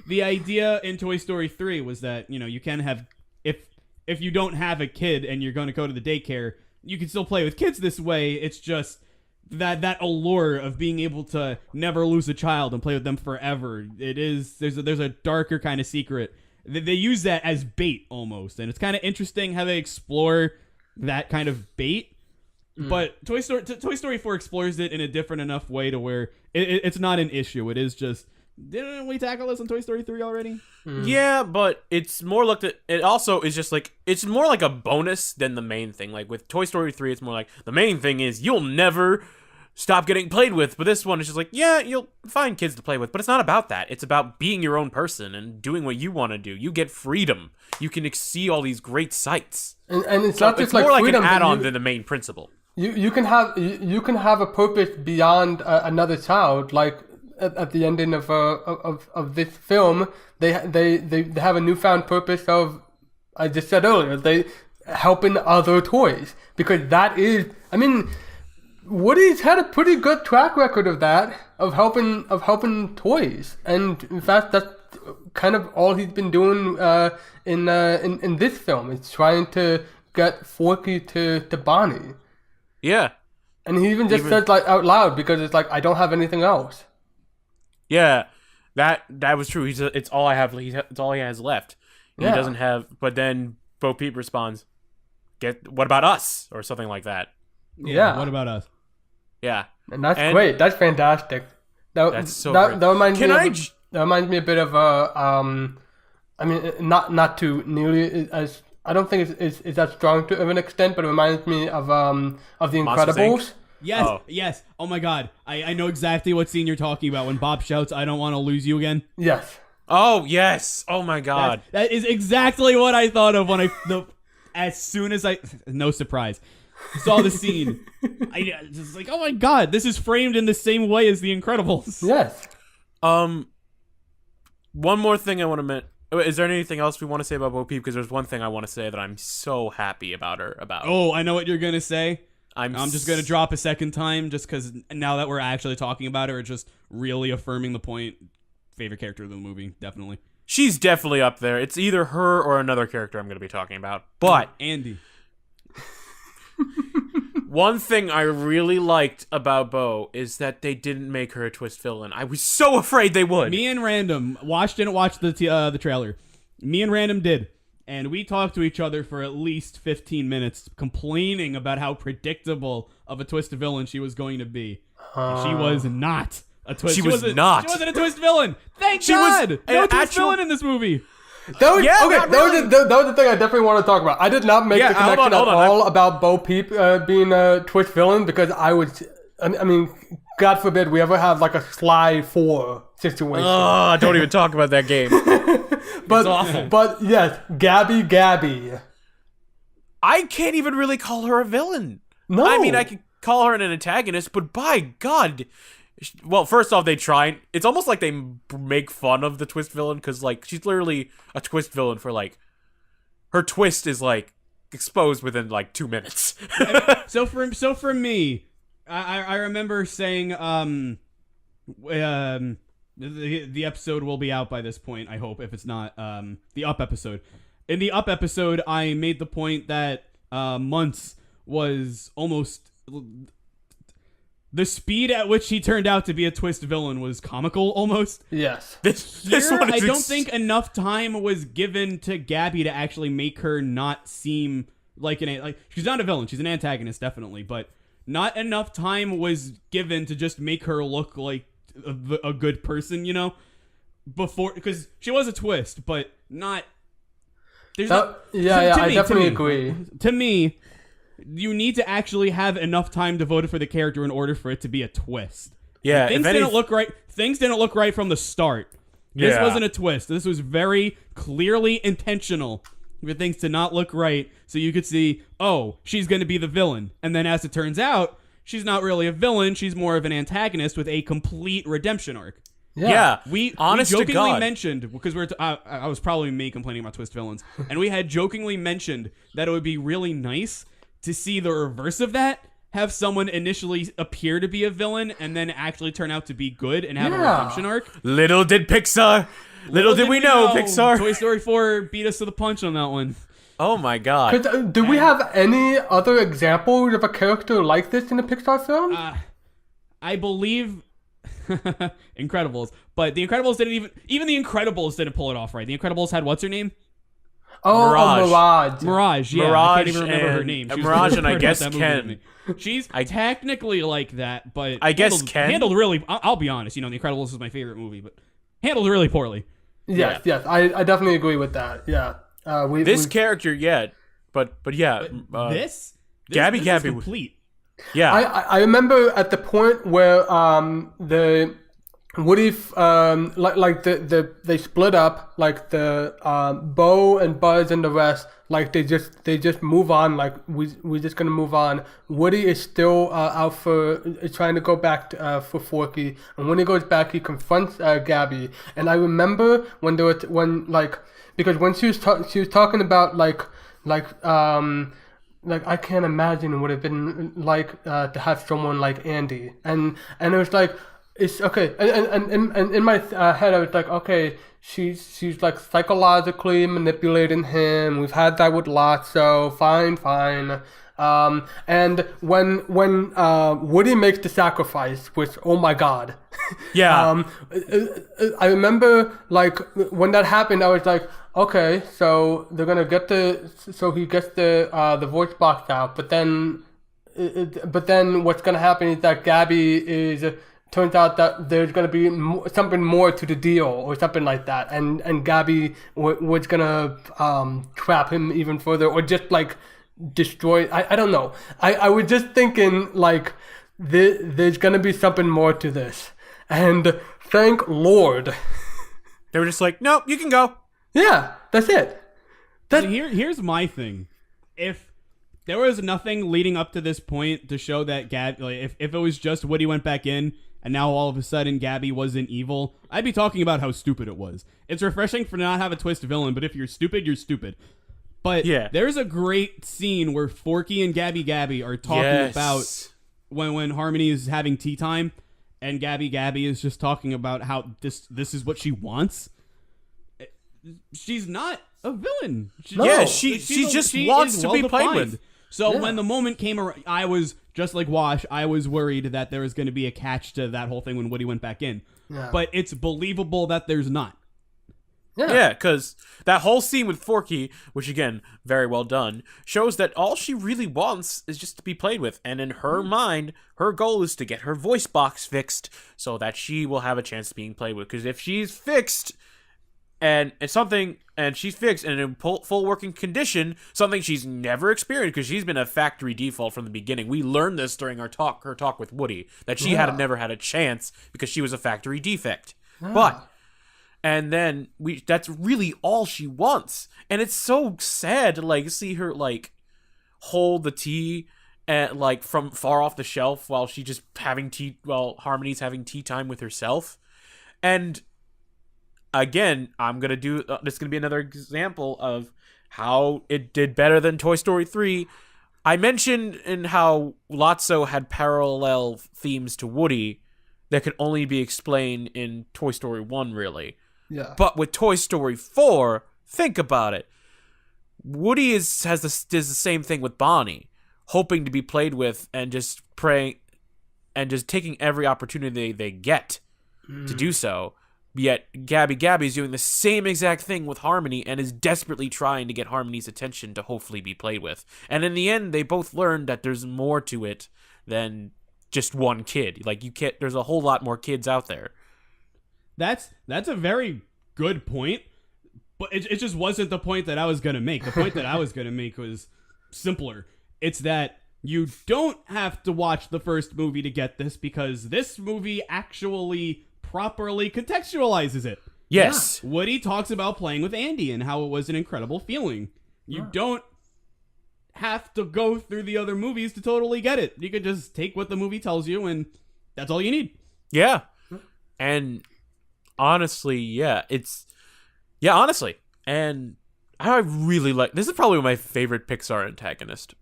B: The idea in Toy Story 3 was that, you can have, if you don't have a kid and you're going to go to the daycare, you can still play with kids this way. It's just that allure of being able to never lose a child and play with them forever. There's a darker kind of secret. They use that as bait almost, and it's kind of interesting how they explore that kind of bait. But Toy Story 4 explores it in a different enough way to where it's not an issue. It is just, didn't we tackle this in Toy Story 3 already?
A: Yeah, but it's more looked at. It also is just like, it's more like a bonus than the main thing. Like with Toy Story 3, it's more like the main thing is you'll never stop getting played with. But this one is just like, yeah, you'll find kids to play with, but it's not about that. It's about being your own person and doing what you want to do. You get freedom. You can see all these great sights.
C: And it's not just like
A: more
C: freedom,
A: like an add-on than the main principle.
C: You can have a purpose beyond another child. Like at the ending of this film, they have a newfound purpose of, I just said earlier, they helping other toys, because that is, I mean, Woody's had a pretty good track record of that, of helping toys, and in fact that's kind of all he's been doing in this film. Is trying to get Forky to Bonnie.
A: Yeah.
C: And he even says like out loud, because it's like, I don't have anything else.
A: Yeah. That was true. It's all I have. It's all he has left. Yeah. He doesn't have. But then Bo Peep responds, "What about us?" or something like that.
C: Yeah.
B: What about us?
A: Yeah.
C: And that's great. That's fantastic.
A: That's so great.
C: That reminds me a bit of I mean, not too nearly as, I don't think it's that strong to an extent, but it reminds me of The Incredibles.
B: Yes. Oh my god. I know exactly what scene you're talking about when Bob shouts, "I don't want to lose you again."
C: Yes.
A: Oh, yes. Oh my god.
B: That is exactly what I thought of when as soon as I, no surprise, saw the scene. I just like, oh my god, this is framed in the same way as The Incredibles.
C: Yes.
A: One more thing I want to mention. Is there anything else we want to say about Bo Peep? Because there's one thing I want to say that I'm so happy about her about.
B: Oh, I know what you're gonna say.
A: I'm
B: just gonna drop a second time, just because now that we're actually talking about her, it's just really affirming the point. Favorite character of the movie, definitely.
A: She's definitely up there. It's either her or another character I'm gonna be talking about. But
B: Andy.
A: One thing I really liked about Bo is that they didn't make her a twist villain. I was so afraid they would.
B: Me and Random didn't watch the trailer. Me and Random did. And we talked to each other for at least 15 minutes complaining about how predictable of a twist villain she was going to be. And she was not a twist.
A: She was not.
B: She wasn't a twist villain. Thank
A: She was
B: God. No
A: an
B: twist
A: actual-
B: villain in this movie.
C: That was,
A: Yeah,
C: okay,
A: not
C: that,
A: really.
C: was the thing I definitely want to talk about. I did not make the
A: hold
C: connection
A: on.
C: at all about Bo Peep being a twist villain because I mean, God forbid we ever have like a Sly 4 situation.
A: Don't even talk about that game.
C: but,
B: awful.
C: but yes, Gabby.
A: I can't even really call her a villain.
C: No.
A: I mean, I could call her an antagonist, but by God. Well, first off, they try. It's almost like they make fun of the twist villain because, like, she's literally a twist villain for, like, her twist is, like, exposed within, like, 2 minutes.
B: So for me, I remember saying the episode will be out by this point, I hope, if it's not the Up episode. In the Up episode, I made the point that Muntz was almost... The speed at which he turned out to be a twist villain was comical, almost.
C: Yes.
A: This
B: Here,
A: one is
B: I don't think enough time was given to Gabby to actually make her not seem like she's not a villain. She's an antagonist, definitely, but not enough time was given to just make her look like a good person, you know? Before, because she was a twist, but not. There's
C: I definitely agree.
B: To me, you need to actually have enough time devoted for the character in order for it to be a twist.
A: Yeah,
B: Things didn't look right. Things didn't look right from the start. This wasn't a twist. This was very clearly intentional for things to not look right, so you could see, oh, she's going to be the villain. And then as it turns out, she's not really a villain. She's more of an antagonist with a complete redemption arc.
A: Yeah.
B: We
A: honest to
B: jokingly
A: God.
B: mentioned, because I was probably me complaining about twist villains, and we had jokingly mentioned that it would be really nice to see the reverse of that, have someone initially appear to be a villain and then actually turn out to be good and have a redemption arc.
A: Little did Pixar. Little did we know, Pixar.
B: Toy Story 4 beat us to the punch on that one.
A: Oh my God.
C: Do we have any other examples of a character like this in a Pixar film?
B: I believe Incredibles, but the Incredibles didn't even the Incredibles didn't pull it off right. The Incredibles had what's her name?
C: Mirage.
B: Mirage, yeah. I can't even remember her name. She was
A: Mirage
B: the
A: and I
B: worst
A: guess
B: part of that movie
A: Ken.
B: with me. She's technically like that, but
A: I guess Ken
B: handled really. I'll be honest. You know, The Incredibles is my favorite movie, but handled really poorly.
C: Yes, I definitely agree with that. Yeah.
A: This character, yeah, but yeah.
B: This
A: Gabby
B: is complete.
A: Yeah.
C: I remember at the point where the Woody they split up, like the Bo and Buzz and the rest, like they just move on, like we're just gonna move on. Woody is still out trying to go back for Forky, and when he goes back he confronts Gabby. And I remember because when she was talking about like I can't imagine it would have been like to have someone like Andy, and it was like, it's okay, and in my head I was like, okay, she's like psychologically manipulating him. We've had that with Lotso, fine. And when Woody makes the sacrifice, which, oh my God,
A: Yeah.
C: I remember like when that happened, I was like, okay, so they're gonna so he gets the voice box out, but then what's gonna happen is that Gabby turns out that there's gonna be something more to the deal or something like that, and Gabby was gonna trap him even further or just like destroy. I don't know. I was just thinking like there's gonna be something more to this, and thank Lord.
A: They were just like, nope, you can go.
C: Yeah, that's it.
B: Here's my thing. If there was nothing leading up to this point to show that if it was just Woody went back in and now all of a sudden Gabby wasn't evil, I'd be talking about how stupid it was. It's refreshing for not have a twist villain, but if you're stupid, you're stupid. But
A: yeah, there's
B: a great scene where Forky and Gabby are talking about when Harmony is having tea time, and Gabby is just talking about how this is what she wants. She's not a villain.
A: She just wants to be played with.
B: So when the moment came around, I was just like Wash. I was worried that there was going to be a catch to that whole thing when Woody went back in. Yeah. But it's believable that there's not.
A: Yeah, because that whole scene with Forky, which again, very well done, shows that all she really wants is just to be played with. And in her mind, her goal is to get her voice box fixed so that she will have a chance of being played with. Because if she's fixed and she's fixed and in full working condition, something she's never experienced because she's been a factory default from the beginning. We learned this during her talk with Woody, that she had never had a chance because she was a factory defect. But... And then that's really all she wants. And it's so sad to like see her like hold the tea and like from far off the shelf while she just having tea while Harmony's having tea time with herself. And again, I'm going to do this is going to be another example of how it did better than Toy Story 3. I mentioned in how Lotso had parallel themes to Woody that could only be explained in Toy Story 1 really.
C: Yeah.
A: But with Toy Story 4, think about it. Woody does the same thing with Bonnie, hoping to be played with and just praying and just taking every opportunity they get to do so. Yet Gabby's doing the same exact thing with Harmony and is desperately trying to get Harmony's attention to hopefully be played with. And in the end, they both learned that there's more to it than just one kid. Like there's a whole lot more kids out there.
B: That's a very good point, but it just wasn't the point that I was going to make. The point that I was going to make was simpler. It's that you don't have to watch the first movie to get this because this movie actually properly contextualizes it.
A: Yes.
B: Yeah. Woody talks about playing with Andy and how it was an incredible feeling. You don't have to go through the other movies to totally get it. You could just take what the movie tells you and that's all you need.
A: Yeah. And... honestly, honestly. And I really like... This is probably my favorite Pixar antagonist.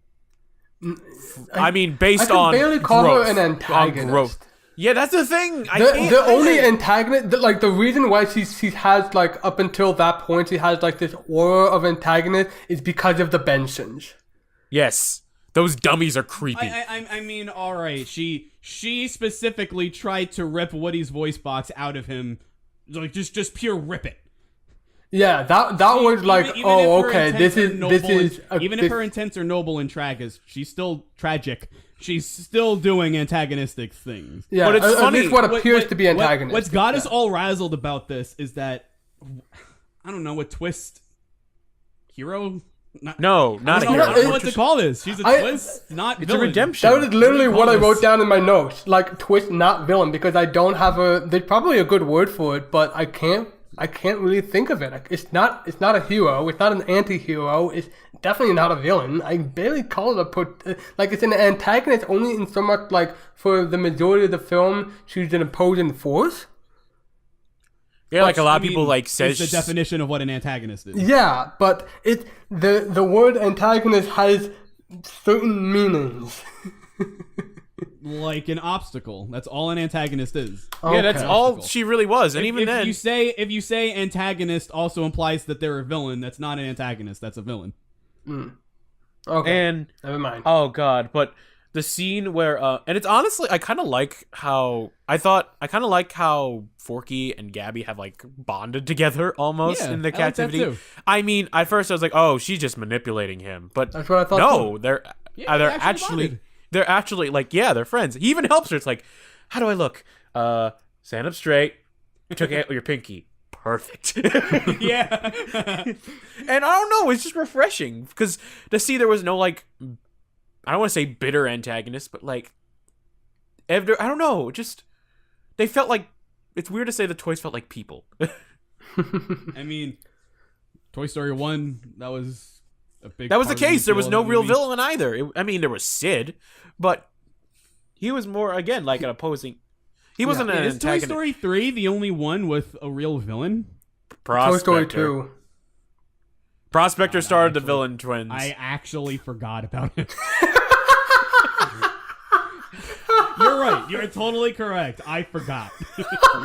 A: I mean, based on
C: I can barely call her an antagonist.
A: Yeah, that's the thing.
C: The only antagonist... Like, the reason why she has, like, up until that point, she has, like, this aura of antagonist is because of the Bensons.
A: Yes. Those dummies are creepy.
B: I mean, all right. She specifically tried to rip Woody's voice box out of him. Like, just pure rip it.
C: Yeah, that was like,
B: even
C: oh, okay, this is
B: even if her intents are noble and she's still tragic. She's still doing antagonistic things.
C: Yeah,
A: but it's funny.
C: At least what appears to be antagonistic.
B: What's got us all razzled about this is that, I don't know, a twist hero.
A: Not a hero.
B: I don't know what to call this. She's a twist, not
A: it's
B: villain.
A: a redemption.
C: That was literally what I wrote down in my notes. Like, twist, not villain, because I don't have there's probably a good word for it, but I can't really think of it. Like, it's not a hero. It's not an anti-hero. It's definitely not a villain. I barely call it like, it's an antagonist only in so much, like, for the majority of the film, she's an opposing force.
A: Yeah, like a lot of people like says
B: the definition of what an antagonist is.
C: Yeah, but the word antagonist has certain meanings.
B: Like an obstacle. That's all an antagonist is.
A: Okay. Yeah, that's all she really was. And even then,
B: if you say antagonist also implies that they're a villain, that's not an antagonist. That's a villain.
C: Okay.
A: And
C: never mind.
A: Oh god, but the scene where and it's honestly I kind of like how Forky and Gabby have like bonded together almost in the captivity.
B: Like that too.
A: I mean, at first I was like, "Oh, she's just manipulating him." But
C: that's what I thought.
A: No,
C: too.
A: they're actually like, yeah, they're friends. He even helps her. It's like, "How do I look? Stand up straight. Took out your pinky. Perfect."
B: Yeah.
A: And I don't know, it's just refreshing because to see there was no like, I don't want to say bitter antagonist, but like, I don't know, just they felt like, it's weird to say the toys felt like people.
B: I mean, Toy Story 1, that was a big.
A: That was the case. There was no real villain either. I mean, there was Sid, but he was more again like an opposing. He wasn't an antagonist.
B: Is Toy Story 3 the only one with a real villain?
C: Toy Story 2.
A: Prospector started the villain twins.
B: I actually forgot about it. You're right. You're totally correct. I forgot.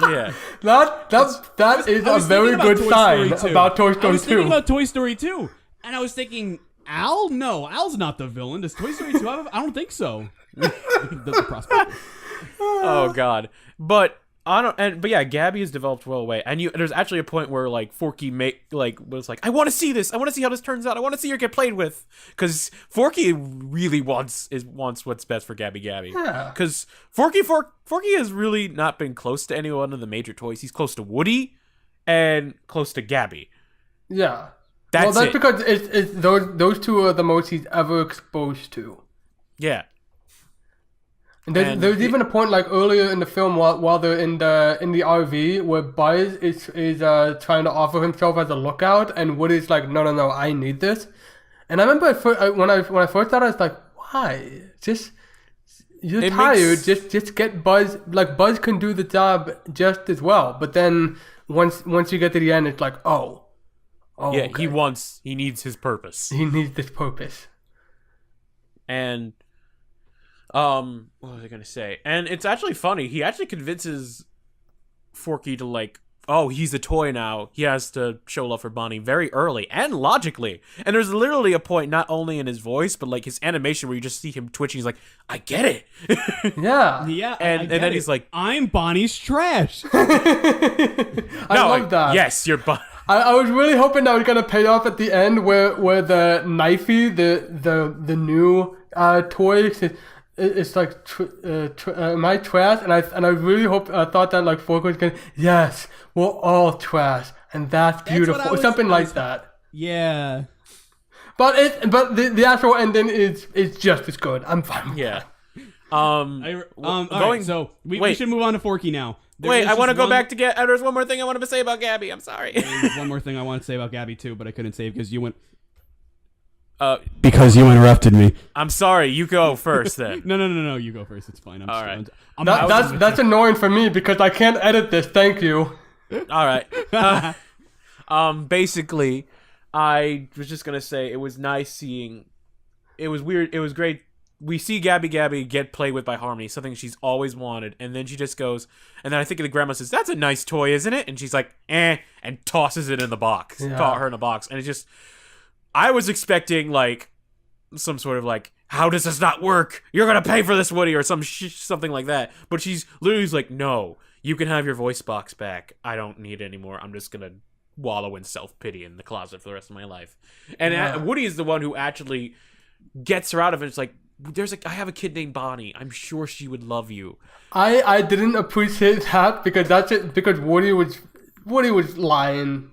A: Yeah.
C: That is a very good sign about Toy Story 2.
B: I was thinking about Toy Story 2, and I was thinking, Al? No, Al's not the villain. Does Toy Story 2 have? I don't think so. the Prospector.
A: Oh, God. But But yeah, Gabby has developed well away, and there's actually a point where like Forky was like, I want to see this, I want to see how this turns out, I want to see her get played with, because Forky really wants what's best for Gabby.
C: Yeah.
A: Because Forky has really not been close to any one of the major toys. He's close to Woody, and close to Gabby.
C: Yeah.
A: That's it.
C: Because it's those two are the most he's ever exposed to.
A: Yeah.
C: And there's even a point like earlier in the film while they're in the RV where Buzz is trying to offer himself as a lookout, and Woody's like, no, I need this. And I remember when I first thought, I was like, why? You're tired. Just get Buzz. Like Buzz can do the job just as well. But then once you get to the end, it's like, oh
A: yeah,
C: okay.
A: he needs his purpose.
C: He needs this purpose.
A: And what was I gonna say? And it's actually funny. He actually convinces Forky to like, oh, he's a toy now. He has to show love for Bonnie very early and logically. And there's literally a point not only in his voice but like his animation where you just see him twitching. He's like, I get it.
C: Yeah.
B: Yeah.
A: And then he's like,
B: I'm Bonnie's trash.
C: I love that.
A: Yes, you're Bonnie.
C: I was really hoping that was gonna pay off at the end where the knifey, the new toy. It's like, am I trash? And I really thought that like Fork was gonna, yes, we're all trash, and that's beautiful, something like that.
B: Yeah.
C: But the actual ending is just as good. I'm fine with that.
B: Right, so we should move on to Forky now.
A: I want to go back to there's one more thing I wanted to say about Gabby. I'm sorry.
B: There's one more thing I want to say about Gabby too, but I couldn't say because you went. Because you interrupted me.
A: I'm sorry. You go first then.
B: No. You go first. It's fine.
A: All right.
C: That's annoying for me because I can't edit this. Thank you.
A: All right. Basically, I was just gonna say it was nice seeing. It was weird. It was great. We see Gabby get played with by Harmony, something she's always wanted, and then she just goes, and then I think the grandma says, "That's a nice toy, isn't it?" And she's like, "Eh," and tosses it in the box.
C: Yeah.
A: Caught her in a box, and it's just. I was expecting like some sort of like, how does this not work? You're gonna pay for this, Woody, or something like that. But she's literally like, no, you can have your voice box back. I don't need it anymore. I'm just gonna wallow in self-pity in the closet for the rest of my life. And Woody is the one who actually gets her out of it. It's like, I have a kid named Bonnie. I'm sure she would love you.
C: I didn't appreciate that because that's it. Because Woody was lying.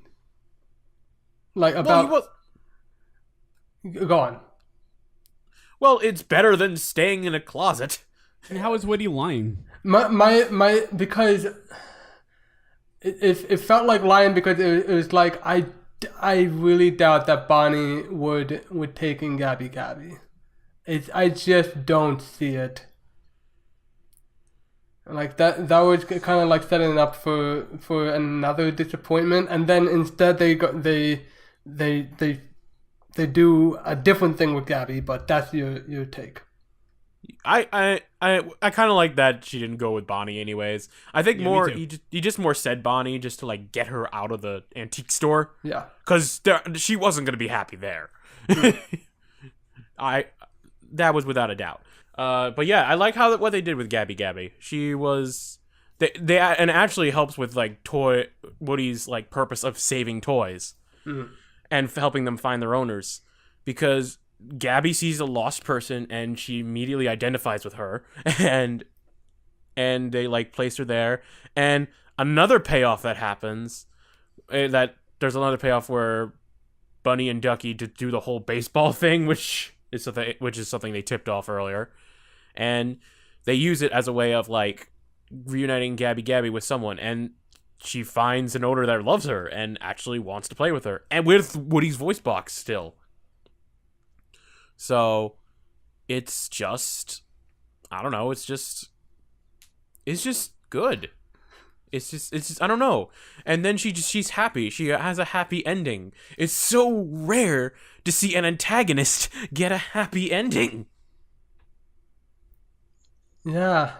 C: Like about.
A: Well,
C: Go on.
A: Well, it's better than staying in a closet.
B: And how is Woody lying?
C: My because it felt like lying because it was like I really doubt that Bonnie would take in Gabby. I just don't see it. Like that was kind of like setting up for another disappointment, and then instead they do a different thing with Gabby, but that's your take.
A: I kind of like that she didn't go with Bonnie anyways. I think more he just more said Bonnie just to like get her out of the antique store.
C: Yeah.
A: Because she wasn't going to be happy there. That was without a doubt. But yeah, I like what they did with Gabby. She was they and it actually helps with like Woody's like purpose of saving toys. Mm-hmm. And helping them find their owners, because Gabby sees a lost person and she immediately identifies with her, and they like place her there. And another payoff that happens, that there's another payoff where Bunny and Ducky do the whole baseball thing, which is something they tipped off earlier, and they use it as a way of like reuniting Gabby with someone, and she finds an owner that loves her and actually wants to play with her, and with Woody's voice box still. So it's just, I don't know, it's just good. It's just I don't know. And then she's happy. She has a happy ending. It's so rare to see an antagonist get a happy ending.
C: Yeah.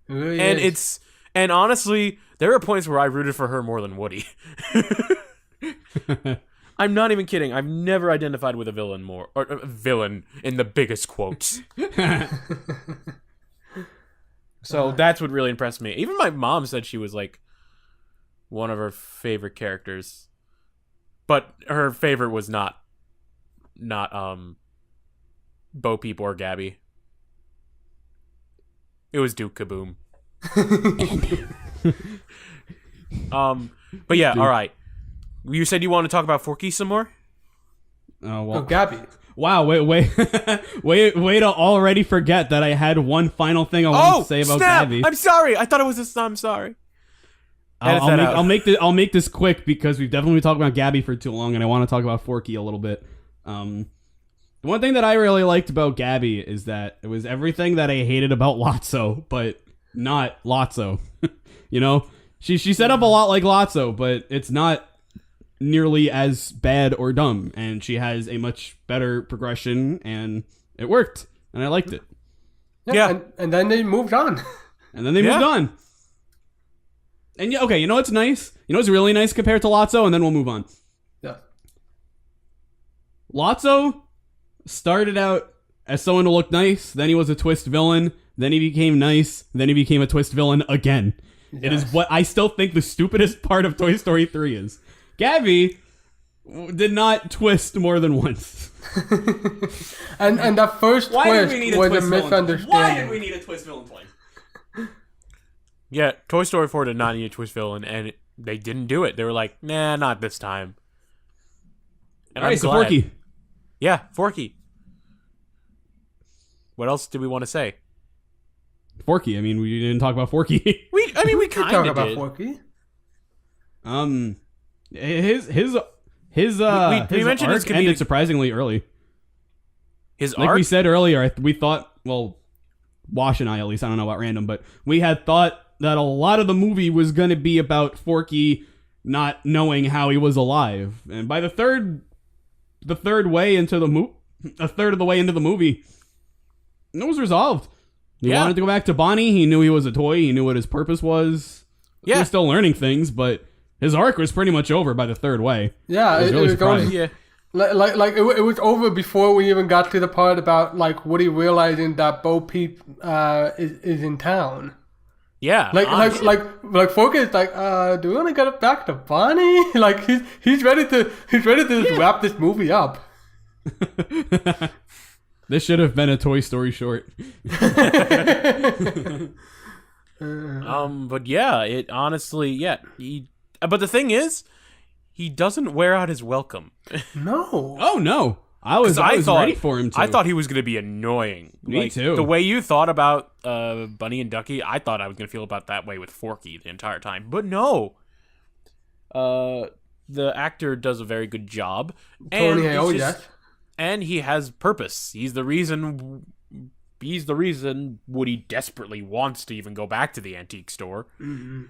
C: It really is.
A: And honestly, there are points where I rooted for her more than Woody. I'm not even kidding. I've never identified with a villain more. Or a villain in the biggest quotes. So that's what really impressed me. Even my mom said she was like one of her favorite characters, but her favorite was not Bo Peep or Gabby. It was Duke Kaboom. But yeah, all right. You said you want to talk about Forky some more?
C: Oh, Gabby.
B: Wow, wait to already forget that I had one final thing I wanted to say about Gabby.
A: I'm sorry. I thought it was this. I'm sorry.
B: I'll make this quick because we've definitely been talking about Gabby for too long, and I want to talk about Forky a little bit. The one thing that I really liked about Gabby is that it was everything that I hated about Lotso, but not Lotso. You know, she set up a lot like Lotso, but it's not nearly as bad or dumb, and she has a much better progression, and it worked, and I liked it.
C: Yeah. And then they moved on.
B: And then they moved on. And okay, you know what's nice? You know what's really nice compared to Lotso, and then we'll move on.
C: Yeah.
B: Lotso started out as someone who looked nice, then he was a twist villain, then he became nice, then he became a twist villain again. Yes. It is what I still think the stupidest part of Toy Story 3 is. Gabby did not twist more than once.
C: and that first twist was a misunderstanding.
B: Why did we need a twist villain twice?
A: Yeah, Toy Story 4 did not need a twist villain, and they didn't do it. They were like, nah, not this time. And
B: Alright, so Forky.
A: Yeah, Forky. What else do we want to say?
B: Forky. I mean, we didn't talk about Forky.
A: we kind of
C: talk about Forky.
B: His
A: mentioned
B: arc ended surprisingly early.
A: His
B: like
A: arc?
B: We said earlier, we thought, well, Wash and I at least, I don't know about Random, but we had thought that a lot of the movie was going to be about Forky not knowing how he was alive, and by a third of the way into the movie, it was resolved. He wanted to go back to Bonnie. He knew he was a toy. He knew what his purpose was. He was still learning things, but his arc was pretty much over by the third way.
C: Yeah, it was only, like it was over before we even got to the part about like Woody realizing that Bo Peep is in town.
A: Yeah,
C: like Forky is like, do we want to get it back to Bonnie? Like he's ready to just wrap this movie up.
B: This should have been a Toy Story short.
A: But yeah, it honestly, but the thing is, he doesn't wear out his welcome.
C: No.
B: Oh no. I was ready for him to.
A: I thought he was going to be annoying.
B: Me too.
A: The way you thought about Bunny and Ducky, I thought I was going to feel about that way with Forky the entire time. But no. The actor does a very good job.
C: Tony Hale, yes.
A: And he has purpose. He's the reason Woody desperately wants to even go back to the antique store.
C: Mm-hmm.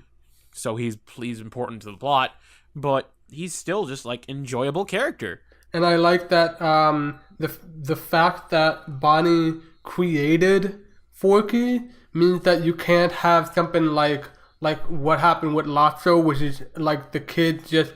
A: So he's important to the plot, but he's still just like enjoyable character.
C: And I like that the fact that Bonnie created Forky means that you can't have something like what happened with Lotso, which is like the kids just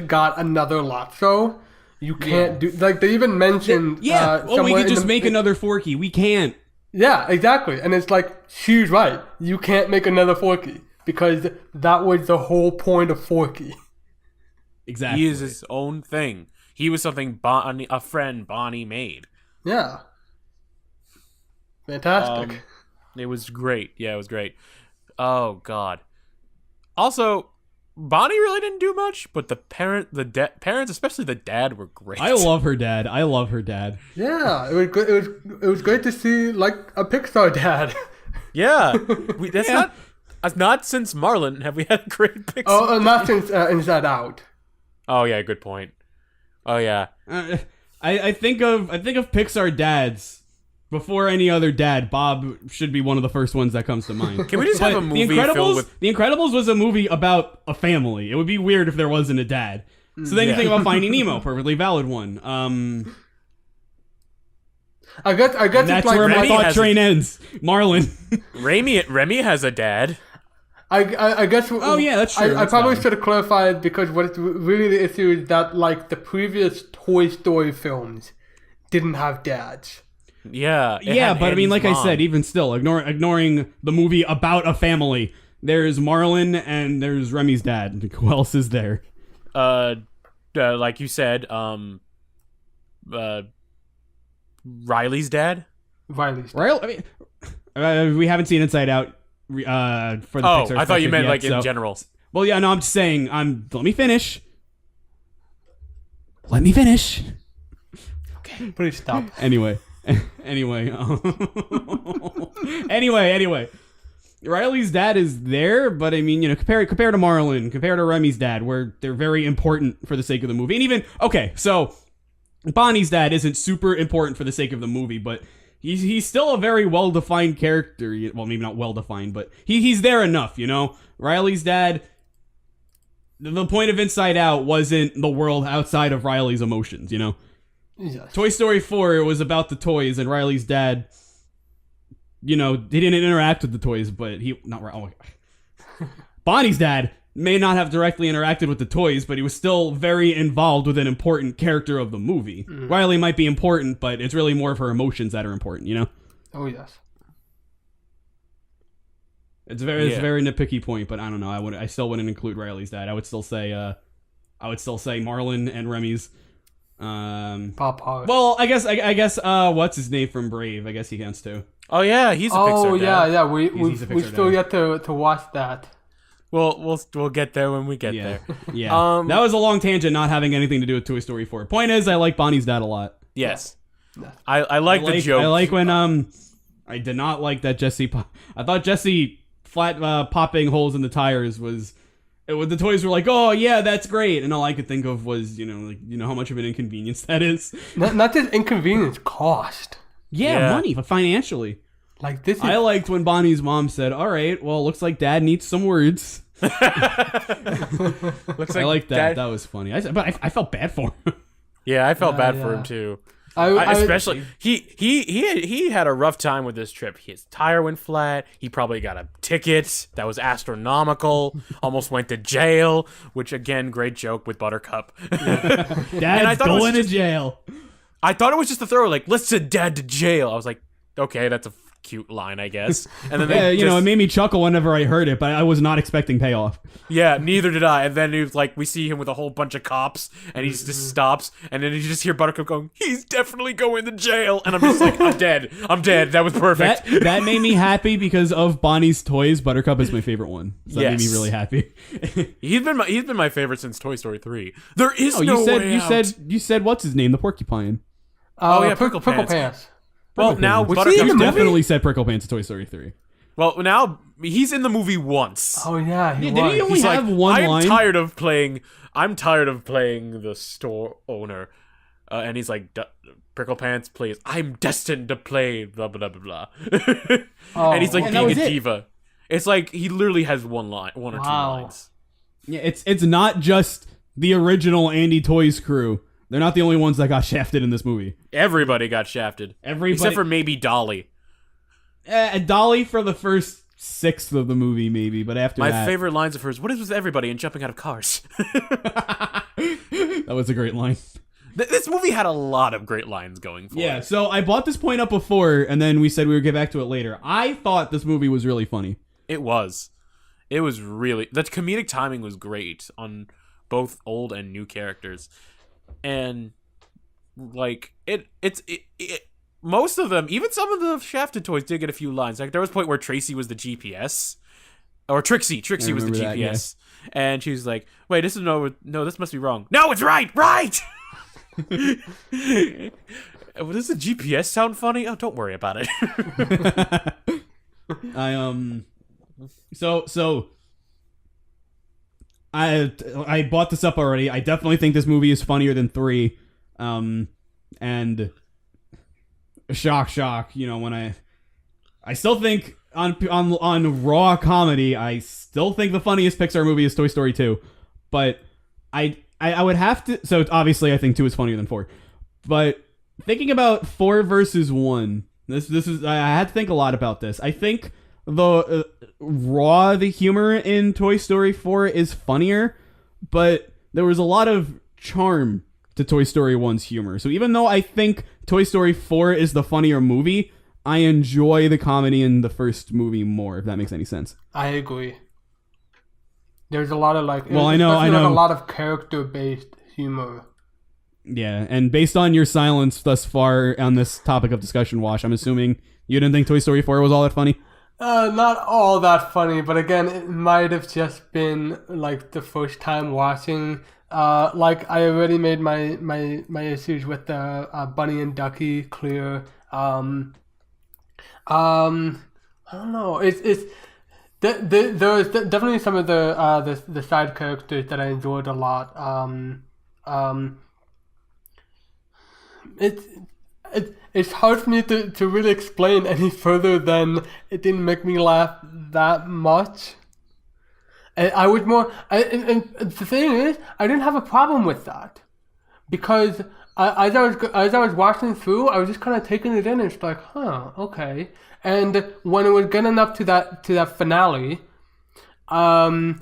C: got another Lotso. You can't do like they even mentioned.
B: We could just make another Forky. We can't.
C: Yeah, exactly. And it's like she's right. You can't make another Forky because that was the whole point of Forky.
B: Exactly.
A: He is his own thing. He was something a friend Bonnie made.
C: Yeah. Fantastic.
A: It was great. Yeah, it was great. Oh God. Also, Bonnie really didn't do much, but the parents, especially the dad, were great.
B: I love her dad.
C: Yeah, it was good. It was great to see like a Pixar dad.
A: Yeah, that's not since Marlin have we had a great Pixar.
C: Oh, not since Inside Out.
A: Oh yeah, good point. Oh yeah.
B: I think of Pixar dads. Before any other dad, Bob should be one of the first ones that comes to mind.
A: Can we just have a movie filled with...
B: The Incredibles was a movie about a family. It would be weird if there wasn't a dad. So then you think about Finding Nemo, perfectly valid one.
C: I guess
B: and that's where my thought train ends. Marlin.
A: Remy has a dad.
C: I guess.
B: Oh yeah, that's true.
C: I probably should have clarified because what really the issue is that like the previous Toy Story films didn't have dads.
A: Yeah.
B: Yeah, but I mean, like I said, even still, ignoring the movie about a family, there's Marlon and there's Remy's dad. Who else is there?
A: Like you said, Riley's dad.
B: I mean, we haven't seen Inside Out for the Pixar.
A: I thought you meant
B: yet,
A: like in general.
B: Well, yeah, no, I'm just saying. Let me finish. Let me finish.
C: Okay, please stop.
B: Anyway. Riley's dad is there, but I mean, compare to Marlon, compare to Remy's dad, where they're very important for the sake of the movie. And even, okay, so Bonnie's dad isn't super important for the sake of the movie, but he's still a very well-defined character. Well, maybe not well-defined, but he's there enough, Riley's dad, the point of Inside Out wasn't the world outside of Riley's emotions,
C: Yes.
B: Toy Story 4, it was about the toys, and Riley's dad, he didn't interact with the toys, but Bonnie's dad may not have directly interacted with the toys, but he was still very involved with an important character of the movie. Mm. Riley might be important, but it's really more of her emotions that are important,
C: Oh, yes.
B: It's a very nitpicky point, but I don't know. I still wouldn't include Riley's dad. I would still say Marlon and Remy's.
C: Papa.
B: Well, I guess what's his name from Brave? I guess he counts too.
A: Oh yeah, he's a Pixar dad.
C: Yeah. We still get to watch that.
A: We'll get there when we get there.
B: Yeah. That was a long tangent, not having anything to do with Toy Story 4. Point is, I like Bonnie's dad a lot.
A: Yes. Yeah. I like the joke.
B: I like when I did not like that Jesse. I thought Jesse popping holes in the tires was. The toys were like, oh yeah, that's great, and all I could think of was, how much of an inconvenience that is.
C: Not just inconvenience, cost.
B: Yeah, money, but financially.
C: Like this.
B: I liked when Bonnie's mom said, "All right, well, looks like Dad needs some words." I like that.
A: Dad...
B: That was funny. But I felt bad for him.
A: Yeah, I felt bad for him too. Especially he had a rough time with this trip. His tire went flat. He probably got a ticket that was astronomical. Almost went to jail, which again, great joke with Buttercup.
B: Yeah. Dad's going to jail.
A: I thought it was just a throw, like let's send Dad to jail. I was like, okay, that's a cute line, I guess. And then
B: it made me chuckle whenever I heard it, but I was not expecting payoff.
A: Yeah, neither did I. And then he was like, we see him with a whole bunch of cops, and he just stops, and then you just hear Buttercup going, he's definitely going to jail. And I'm just like, I'm dead. That was perfect.
B: That made me happy because of Bonnie's toys. Buttercup is my favorite one. So that made me really happy.
A: He's been my favorite since Toy Story 3. There is no way out.
B: You said what's his name? The porcupine.
A: Prickle Pants. Well, now
B: Buttercup definitely said Prickle Pants in Toy Story 3.
A: Well, now he's in the movie once.
C: Oh yeah,
B: did he only have one line?
A: I'm tired of playing the store owner, and he's like, Prickle Pants, please. I'm destined to play blah blah blah blah. And he's like being a diva. It's like he literally has one or two lines.
B: Yeah, it's not just the original Andy Toys crew. They're not the only ones that got shafted in this movie.
A: Everybody got shafted. Except for maybe Dolly.
B: Dolly for the first sixth of the movie, maybe, but after that...
A: My favorite lines of hers, what is with everybody and jumping out of cars?
B: That was a great line.
A: This movie had a lot of great lines going for it.
B: Yeah, so I brought this point up before, and then we said we would get back to it later. I thought this movie was really funny.
A: It was. It was really... The comedic timing was great on both old and new characters. And like it's most of them, even some of the shafted toys did get a few lines. Like there was a point where Tracy was the GPS, or Trixie was the GPS, and she was like, "Wait, this is no, this must be wrong. No, it's right." Does the GPS sound funny? Oh, don't worry about it.
B: I bought this up already. I definitely think this movie is funnier than 3. And shock, when I still think on raw comedy, I still think the funniest Pixar movie is Toy Story 2. But I would have to, so obviously I think 2 is funnier than 4. But thinking about 4 versus 1, this is I had to think a lot about this. I think the humor in Toy Story 4 is funnier, but there was a lot of charm to Toy Story 1's humor. So even though I think Toy Story 4 is the funnier movie, I enjoy the comedy in the first movie more, if that makes any sense.
C: I agree. There's a lot of like,
B: I know.
C: Like a lot of character-based humor.
B: Yeah, and based on your silence thus far on this topic of discussion, Wash, I'm assuming you didn't think Toy Story 4 was all that funny?
C: Not all that funny, but again, it might have just been like the first time watching. Like I already made my issues with the Bunny and Ducky clear. I don't know. There's definitely some of the side characters that I enjoyed a lot. It's hard for me to really explain any further than it didn't make me laugh that much. And I was more, and the thing is, I didn't have a problem with that because as I was watching through, I was just kind of taking it in, and it's like, huh, okay. And when it was getting up to that finale, when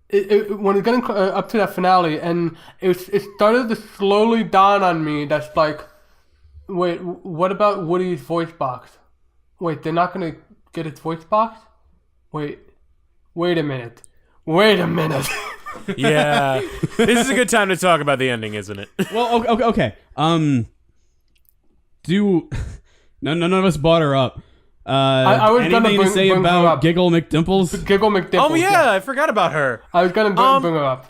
C: it was getting up to that finale, and it started to slowly dawn on me that's like, wait, what about Woody's voice box? Wait, they're not gonna get its voice box? Wait a minute.
A: Yeah, this is a good time to talk about the ending, isn't it?
B: Well, okay. None of us brought her up.
C: I was
B: anything
C: gonna
B: to say
C: bring her
B: about
C: up.
B: Giggle McDimples?
C: Giggle McDimples.
A: Oh yeah, I forgot about her.
C: I was gonna bring her up.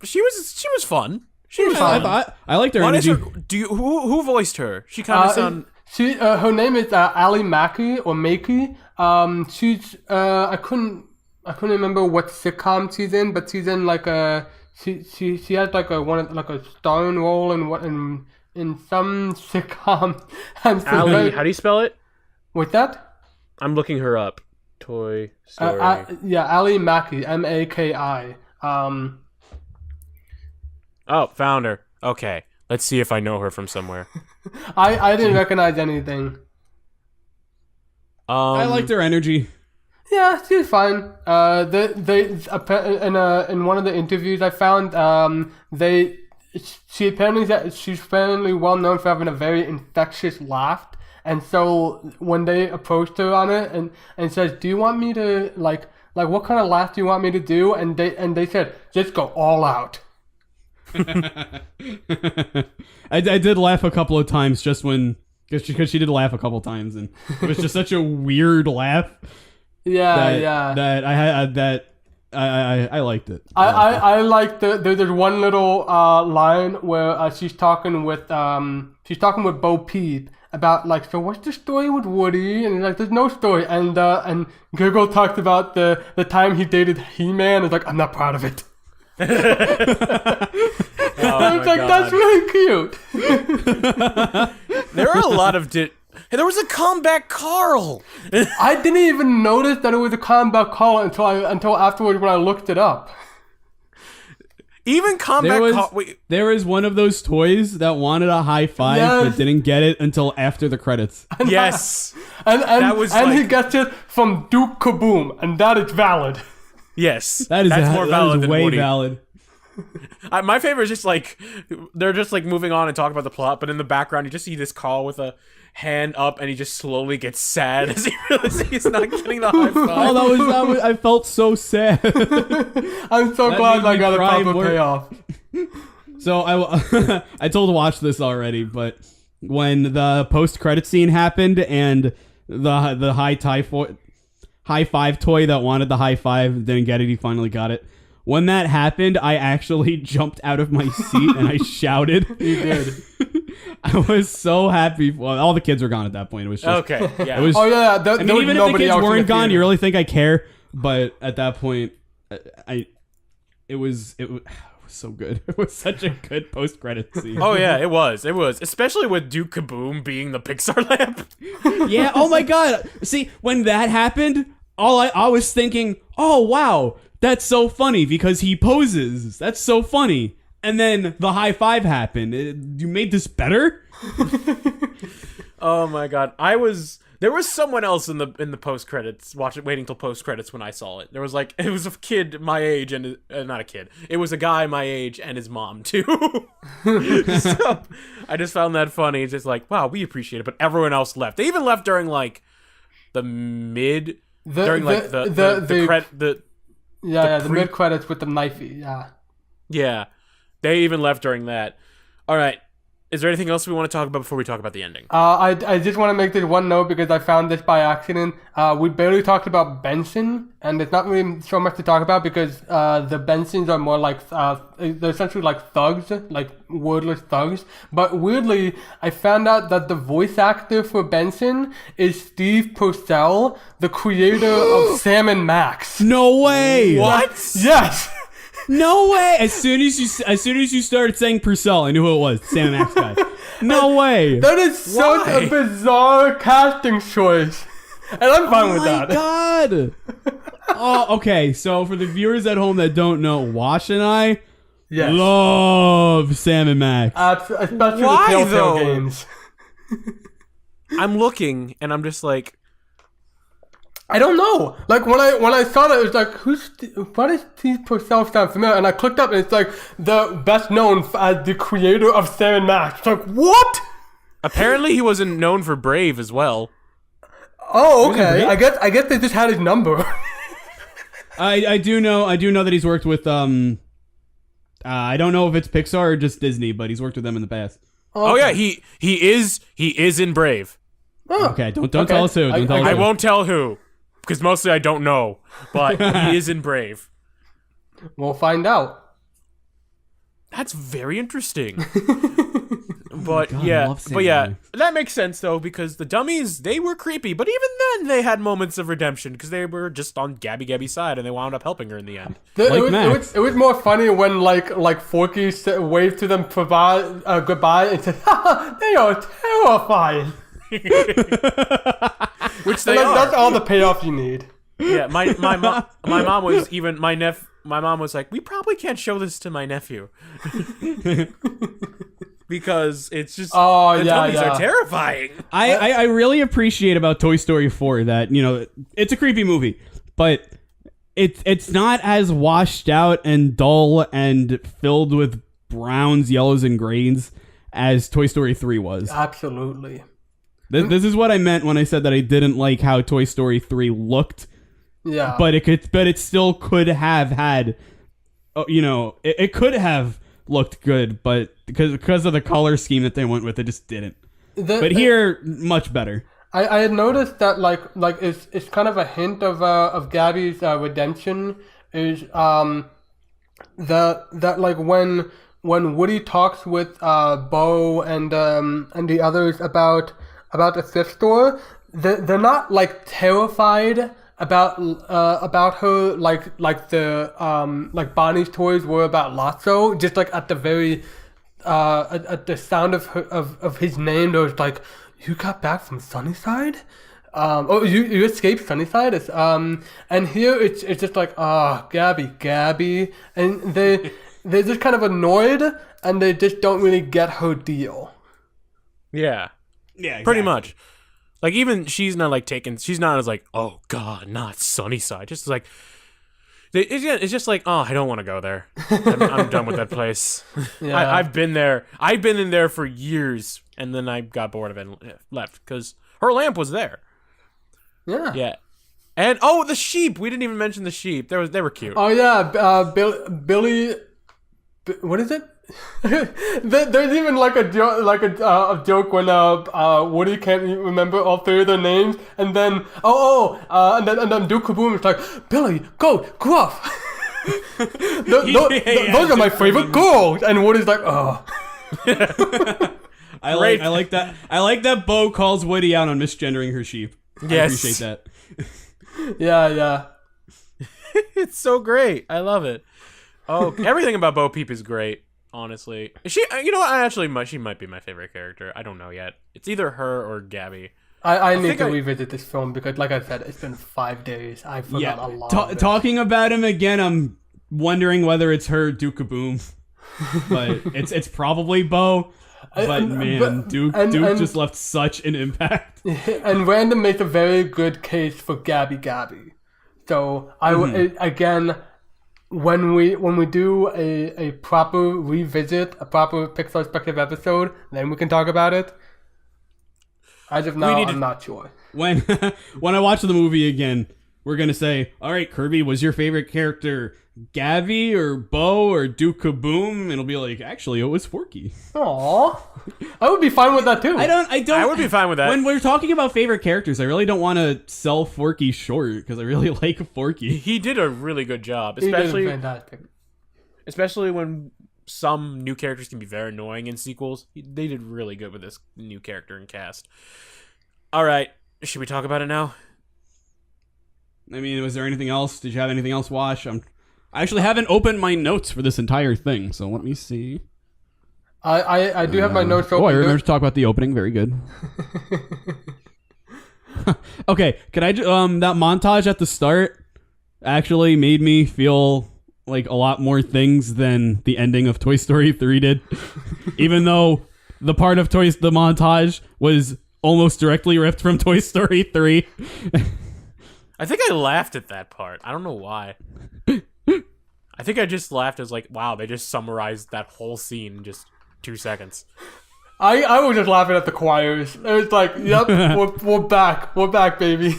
A: She was fun. She was
B: I
A: fun.
B: liked her
A: What is
B: energy.
A: her? Who voiced her? She kind of sound.
C: Her name is Ali Mackey or Makey. She's I couldn't remember what sitcom she's in, but she's in like a she has like a starring role in some sitcom.
A: Ali, how do you spell it?
C: With that?
A: I'm looking her up. Toy Story.
C: Ali Mackey, Maki.
A: Oh, found her. Okay, let's see if I know her from somewhere.
C: I didn't recognize anything.
B: I liked her energy.
C: Yeah, she was fine. In one of the interviews I found, she's apparently well known for having a very infectious laugh, and so when they approached her on it and said, "Do you want me to like what kind of laugh do you want me to do?" and they said, "Just go all out."
B: I did laugh a couple of times just when because she did laugh a couple of times, and it was just such a weird laugh. That I liked it.
C: I liked there's one little line where she's talking with Bo Peep about like, so what's the story with Woody? And he's like, there's no story. And Giggle talked about the time he dated He-Man. It's like, I'm not proud of it.
A: Oh
C: I was like,
A: God.
C: that's really cute.
A: There are a lot of Hey, there was a Combat Carl.
C: I didn't even notice that it was a Combat Carl until afterwards when I looked it up.
A: Even Combat Carl.
B: There was one of those toys that wanted a high five but didn't get it until after the credits.
A: Yes.
C: And he gets it from Duke Kaboom, and that is valid.
A: Yes.
B: That's
A: more valid than
B: way
A: Woody.
B: valid.
A: My favorite is just like they're just like moving on and talking about the plot, but in the background you just see this Carl with a hand up, and he just slowly gets sad as he realizes he's not getting the high five.
B: Oh, that was I felt so sad.
C: I'm so glad I got a proper payoff.
B: So I told to watch this already, but when the post-credit scene happened and the high five toy that wanted the high five didn't get it, he finally got it. When that happened, I actually jumped out of my seat and I shouted.
C: You did.
B: I was so happy. Well, all the kids were gone at that point. It was just
A: Okay, yeah.
B: It was,
C: Oh yeah,
B: I mean, even if the kids weren't gone, you really think I care? But at that point, it was so good. It was such a good post-credit scene.
A: Oh yeah, it was, especially with Duke Kaboom being the Pixar lamp.
B: Yeah. Oh my God. See, when that happened, I was thinking, oh wow, that's so funny because he poses. That's so funny. And then the high five happened. You made this better?
A: Oh my god, there was someone else in the post credits waiting till post credits when I saw it. There was it was a kid my age and not a kid. It was a guy my age and his mom too. So I just found that funny. It's just like, wow, we appreciate it, but everyone else left. They even left during the mid the
C: mid credits with the knifey. Yeah.
A: Yeah. They even left during that. All right. Is there anything else we want to talk about before we talk about the ending?
C: I just want to make this one note because I found this by accident. We barely talked about Benson, and there's not really so much to talk about because the Bensons are more they're essentially like thugs, like wordless thugs. But weirdly, I found out that the voice actor for Benson is Steve Purcell, the creator of Sam and Max.
B: No way!
A: What?
C: Yes!
B: No way! As soon as you started saying Purcell, I knew who it was. Sam and Max guy. No way!
C: That is such a bizarre casting choice. And I'm fine with that.
B: Oh my god! Oh, okay. So for the viewers at home that don't know, Wash and I love Sam and Max.
C: Especially
A: Why,
C: the Telltale
A: though?
C: games.
A: I'm looking and I'm just like,
C: I don't know. Like when I saw that, it was like, what is Steve Purcell sound familiar? And I clicked up, and it's like the best known as the creator of Sam and Max. It's like, what?
A: apparently he wasn't known for Brave as well.
C: Oh, okay. I guess they just had his number.
B: I do know that he's worked with I don't know if it's Pixar or just Disney, but he's worked with them in the past.
A: Oh yeah, he is in Brave.
C: Oh,
B: Okay, don't tell us who. Don't tell us
A: I
B: who.
A: won't tell who, because mostly I don't know, but he is in Brave.
C: We'll find out.
A: That's very interesting. But
B: God, I
A: yeah,
B: love Sam
A: but yeah,
B: Raimi.
A: that makes sense though, because the dummies, they were creepy, but even then they had moments of redemption because they were just on Gabby's side and they wound up helping her in the end.
C: It was more funny when like Forky waved to them goodbye and said, "They are terrifying."
A: Which they
C: Like,
A: are.
C: that's all the payoff you need.
A: Yeah, my mom was even my mom was like, we probably can't show this to my nephew. Because it's just the dummies are terrifying.
B: I really appreciate about Toy Story 4 that, you know, it's a creepy movie, but it's not as washed out and dull and filled with browns, yellows, and greens as Toy Story 3 was.
C: Absolutely.
B: This is what I meant when I said that I didn't like how Toy Story 3 looked.
C: Yeah.
B: But it still could have had, you know, it could have looked good, but because of the color scheme that they went with, it just didn't. But here, much better.
C: I had noticed that like it's kind of a hint of Gabby's redemption is that like when Woody talks with Bo and the others about the thrift store, they're not like terrified about her like the like Bonnie's toys were about Lotso. Just like at the very at the sound of his name, there was like, you got back from Sunnyside. You escaped Sunnyside. And here it's just like, Gabby, and they're just kind of annoyed, and they just don't really get her deal.
A: Yeah,
B: Yeah,
A: pretty much. Like, even she's not as like, oh god, not Sunnyside. Just like, it's just like, oh, I don't want to go there. I'm done with that place.
C: Yeah.
A: I've been there. I've been in there for years, and then I got bored of it and left because her lamp was there.
C: Yeah.
A: Yeah. And the sheep. We didn't even mention the sheep. They were cute.
C: Oh yeah, Billy. What is it? There's even like a joke when Woody can't remember all three of their names, and then and then Duke Kaboom is like, Billy, Goat, Gruff. Those are my favorite girls, and Woody's like, oh.
B: I like that. I like that Bo calls Woody out on misgendering her sheep.
A: Yes.
B: I appreciate that.
C: Yeah.
A: It's so great. I love it. Oh, everything about Bo Peep is great. Honestly, she might be my favorite character. I don't know yet. It's either her or Gabby.
C: I need to revisit this film because, like I said, it's been 5 days. I forgot a lot. of it.
B: Talking about him again, I'm wondering whether it's her Duke Kaboom, but it's probably Bo. But man, Duke just left such an impact.
C: And Random makes a very good case for Gabby. So I would again, when we do a proper revisit, a proper Pixarspective episode, then we can talk about it. As of now, I'm not sure.
B: When I watch the movie again, we're gonna say, all right, Kirby, was your favorite character Gavi or Bo or Duke Kaboom? And it'll be like, actually, it was Forky.
C: Aww. I would be fine with that too.
A: I would be fine with that.
B: When we're talking about favorite characters, I really don't want to sell Forky short because I really like Forky.
A: He did a really good job,
C: He did fantastic.
A: especially when some new characters can be very annoying in sequels. They did really good with this new character and cast. All right, should we talk about it now?
B: I mean, was there anything else? Did you have anything else watch? I actually haven't opened my notes for this entire thing, so let me see.
C: I do have my notes open.
B: Oh, I remember to talk about the opening. Very good. Okay, can I that montage at the start actually made me feel like a lot more things than the ending of Toy Story 3 did. Even though the part of the montage was almost directly ripped from Toy Story 3.
A: I think I laughed at that part. I don't know why. I think I just laughed as like, wow, they just summarized that whole scene in just 2 seconds.
C: I was just laughing at the choirs. It was like, yep, we're back, baby.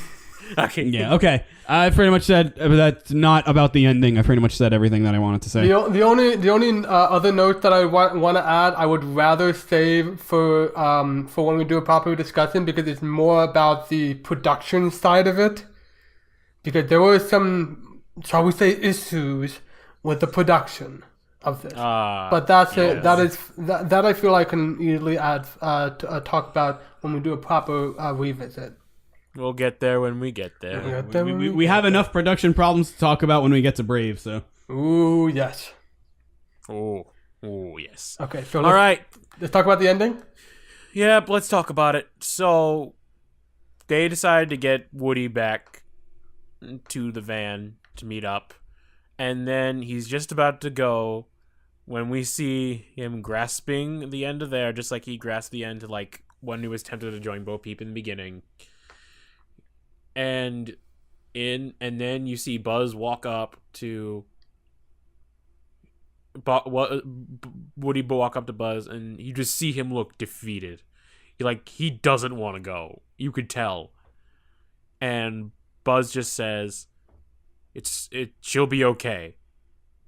A: Okay.
B: Yeah, okay. I pretty much said that's not about the ending. I pretty much said everything that I wanted to say.
C: The only other note that I want to add, I would rather save for when we do a proper discussion because it's more about the production side of it. Because there were some, shall we say, issues with the production of this. But that's it. That I feel I can easily add talk about when we do a proper revisit.
A: We'll get there when we get there.
B: We have enough production problems to talk about when we get to Brave, so.
C: Ooh, yes.
A: Ooh, yes.
C: Okay, so
A: all right.
C: Let's talk about the ending?
A: Yeah, let's talk about it. So, they decided to get Woody back to the van to meet up. And then he's just about to go when we see him grasping the end of there, just like he grasped the end like when he was tempted to join Bo Peep in the beginning. And then you see Buzz walk up to Woody walk up to Buzz, and you just see him look defeated. He doesn't want to go. You could tell. And Buzz just says, she'll be okay.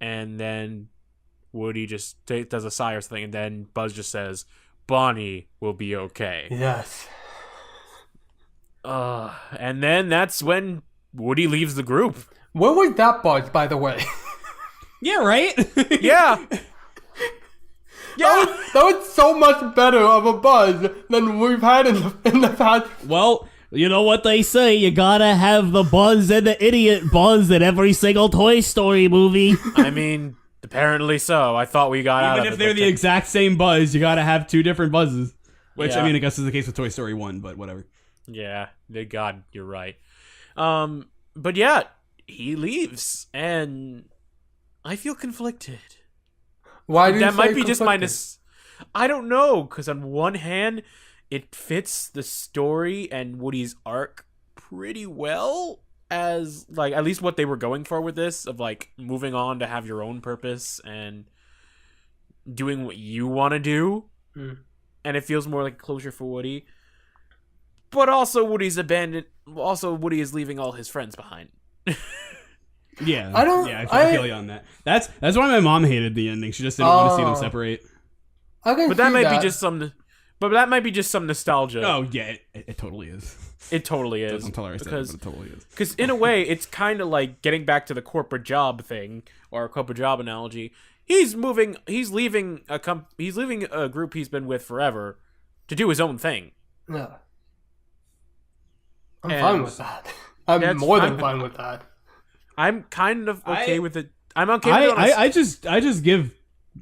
A: And then Woody just does a sigh or something, and then Buzz just says, Bonnie will be okay.
C: Yes.
A: And then that's when Woody leaves the group.
C: Where was that Buzz, by the way?
B: Yeah, right?
A: Yeah.
C: That was so much better of a Buzz than we've had in the past.
B: Well, you know what they say, you gotta have the Buzz and the idiot Buzz in every single Toy Story movie.
A: I mean, apparently so. I thought we got out of it.
B: Even if they're the exact same Buzz, you gotta have two different Buzzes. Which,
A: Yeah.
B: I mean, I guess is the case with Toy Story 1, but whatever.
A: Yeah, God, you're right. But yeah, he leaves, and I feel conflicted.
C: Why do you
A: That
C: say
A: might be just
C: conflicted?
A: I don't know, because on one hand, it fits the story and Woody's arc pretty well as, like, at least what they were going for with this, of, like, moving on to have your own purpose and doing what you want to do. And it feels more like closure for Woody. But also Woody is leaving all his friends behind.
B: Yeah.
C: I
B: feel you on that. That's why my mom hated the ending. She just didn't want to see them separate.
C: But
A: that might be just some nostalgia.
B: Oh, yeah, it totally is.
A: It totally is.
B: I'm telling her I said it, but it totally is.
A: Because in a way, it's kind of like getting back to the corporate job thing, or a corporate job analogy. He's leaving a group he's been with forever to do his own thing.
C: Yeah. I'm fine with that. I'm more than fine with that.
A: I'm kind of okay with it. I'm okay with it.
B: I just give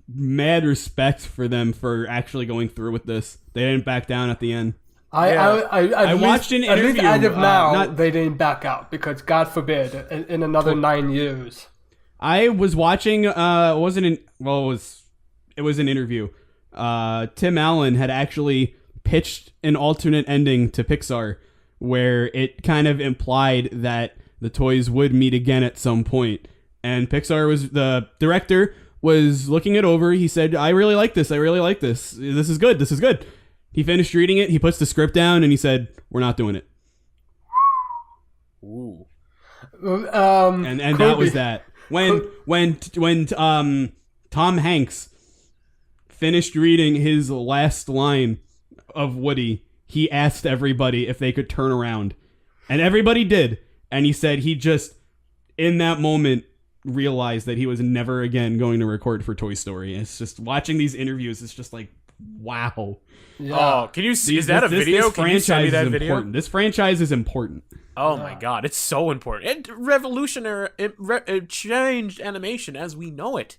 B: mad respect for them for actually going through with this. They didn't back down at the end.
C: I
B: watched an interview.
C: At least as of now,
B: not-
C: they didn't back out because God forbid in another 9 years.
B: I was watching. It was an interview. Tim Allen had actually pitched an alternate ending to Pixar where it kind of implied that the toys would meet again at some point. And the director was looking it over. He said, I really like this. This is good. He finished reading it. He puts the script down and he said, we're not doing it.
A: Ooh.
B: And that was that. When Tom Hanks finished reading his last line of Woody, he asked everybody if they could turn around. And everybody did. And he said he just, in that moment, realized that he was never again going to record for Toy Story. It's just watching these interviews, it's just like, wow.
A: Yeah. Oh, can you see? Is that a video? Can you send me that video?
B: Important. This franchise is important.
A: Oh my god, it's so important. It revolutionary. It changed animation as we know it.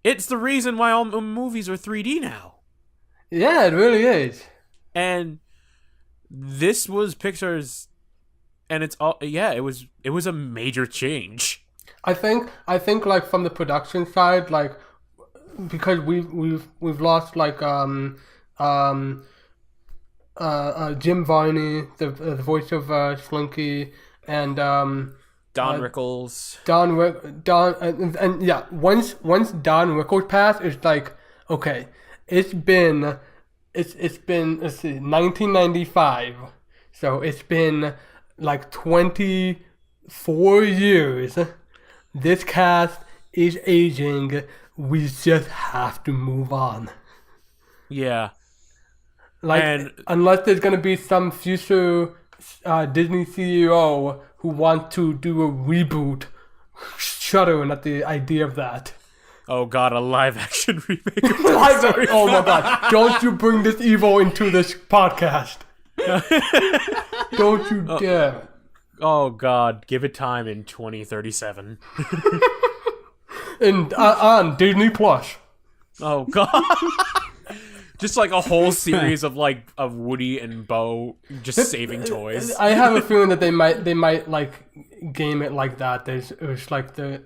A: It's the reason why all movies are 3D now.
C: Yeah, it really is.
A: And this was Pixar's, and it's all. Yeah, it was a major change.
C: I think like from the production side, like because we've lost like Jim Varney, the voice of Slinky, and
A: Don Rickles.
C: And yeah, once Don Rickles passed, it's like, okay, it's been let's see, 1995, so it's been like 24 years. This cast is aging. We just have to move on.
A: Yeah.
C: Like, unless there's going to be some future Disney CEO who wants to do a reboot, shuddering at the idea of that.
A: Oh god, a live-action remake.
C: Oh my god, don't you bring this evil into this podcast. Don't you dare.
A: Oh god, give it time in 2037.
C: And on Disney Plus.
A: Oh god. Just like a whole series of Woody and Bo just saving toys.
C: I have a feeling that they might like game it like that. It was like the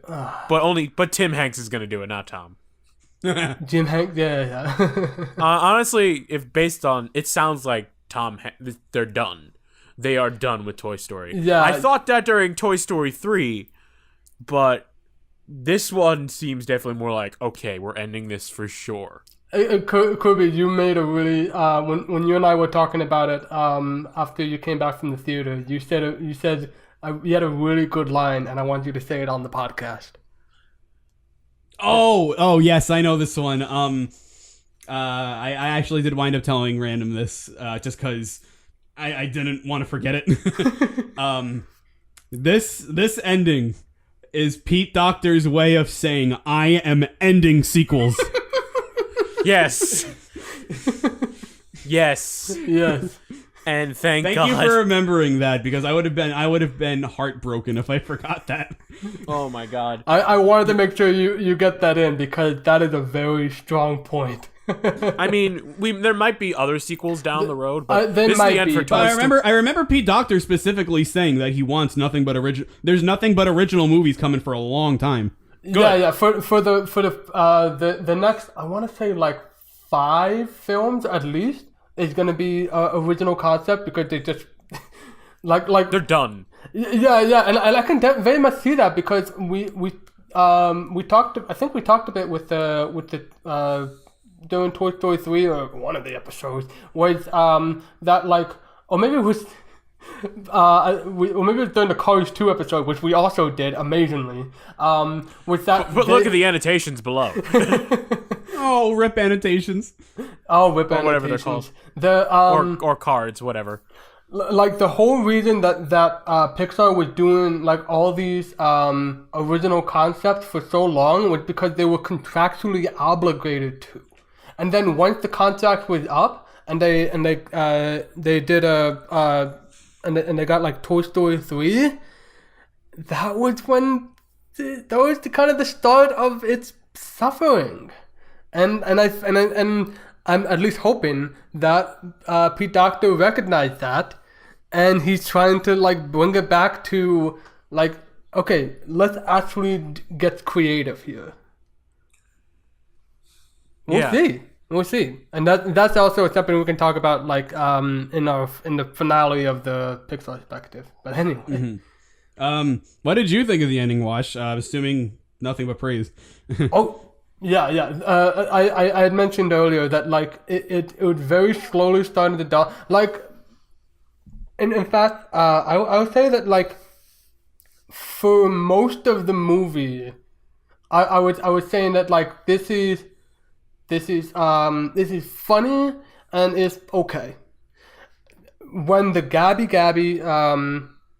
A: But Tim Hanks is gonna do it, not Tom.
C: Jim Hanks, yeah.
A: Honestly, if based on it, sounds like they're done. They are done with Toy Story.
C: Yeah,
A: I thought that during Toy Story 3, but this one seems definitely more like, okay, we're ending this for sure.
C: Kirby, you made a really when you and I were talking about it after you came back from the theater, you said you had a really good line, and I want you to say it on the podcast.
B: Oh yes, I know this one. I actually did wind up telling Random this just because I didn't want to forget it. This ending is Pete Docter's way of saying I am ending sequels.
A: Yes. Yes.
C: Yes.
A: And thank God.
B: Thank you for remembering that, because I would have been heartbroken if I forgot that.
A: Oh my God.
C: I wanted to make sure you get that in, because that is a very strong point.
A: I mean, there might be other sequels down the road, but
C: this
A: is the end for Toy
B: Story. I remember Pete Docter specifically saying that he wants nothing but original. There's nothing but original movies coming for a long time.
C: Good. Yeah. For the next, I want to say like 5 films at least is gonna be original concept, because they just like
A: they're done.
C: Yeah, and I can very much see that, because we talked. I think we talked a bit with the during Toy Story 3 or one of the episodes was that like, or maybe it was. Or maybe it was during the Cars 2 episode, which we also did amazingly. Was that?
A: But look at the annotations below.
B: Oh, rip annotations.
C: Oh, rip annotations.
A: Whatever they're called. Or cards, whatever.
C: Like the whole reason that Pixar was doing like all these original concepts for so long was because they were contractually obligated to. And then once the contract was up, and they did and they got like Toy Story 3, that was when that was the kind of the start of its suffering. And I'm at least hoping that Pete Docter recognized that, and he's trying to like bring it back to like, okay, let's actually get creative here. We'll see. We'll see, and that's also something we can talk about, like in the finale of the Pixarspective. But anyway,
B: what did you think of the ending, Wash? Assuming nothing but praise.
C: oh yeah. I had mentioned earlier that like it was very slowly starting to die. Like, in fact, I would say that like for most of the movie, I was saying that like this is funny and it's okay. When the Gabby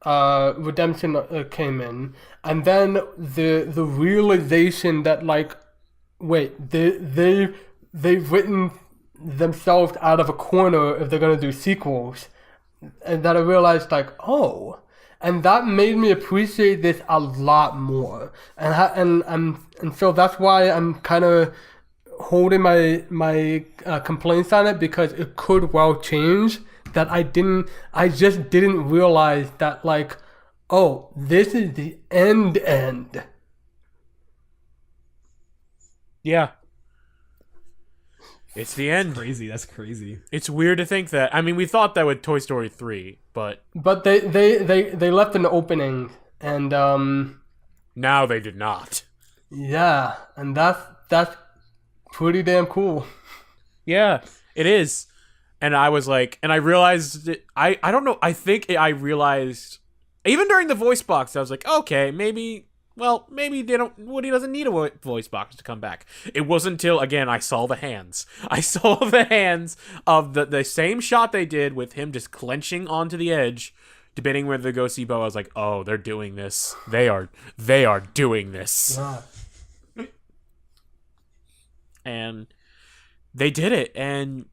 C: redemption came in, and then the realization that like, wait, they've written themselves out of a corner if they're gonna do sequels, and that I realized like, oh. And that made me appreciate this a lot more, and so that's why I'm kind of holding my complaints on it, because it could well change. That I just didn't realize that like, oh, this is the end.
A: Yeah. It's the end.
B: That's crazy.
A: It's weird to think that. I mean, we thought that with Toy Story 3, but
C: they left an opening, and
A: now they did not.
C: Yeah, and that's pretty damn cool.
A: Yeah, it is. And I was like, and I realized I don't know, I think I realized even during the voice box, I was like, okay, maybe Woody doesn't need a voice box to come back. It wasn't until, again, I saw the hands. I saw the hands of the same shot they did with him just clenching onto the edge, debating whether to go see Bo. I was like, oh, they're doing this. They are doing this.
C: Yeah.
A: And they did it. And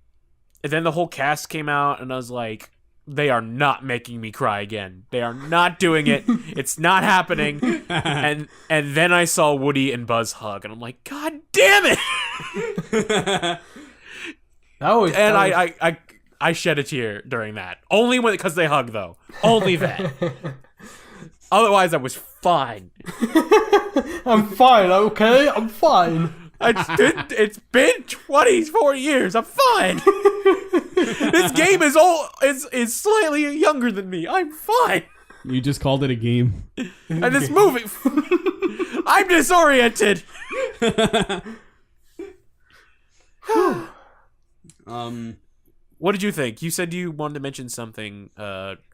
A: then the whole cast came out, and I was like, they are not making me cry again. They are not doing it. It's not happening. And then I saw Woody and Buzz hug, and I'm like, God damn it! I shed a tear during that. Only because they hug, though. Only that. Otherwise, I was fine.
C: I'm fine. Okay, I'm fine.
A: It's been 24 years. I'm fine. This game is slightly younger than me. I'm fine.
B: You just called it a game.
A: And this movie, I'm disoriented. What did you think? You said you wanted to mention something,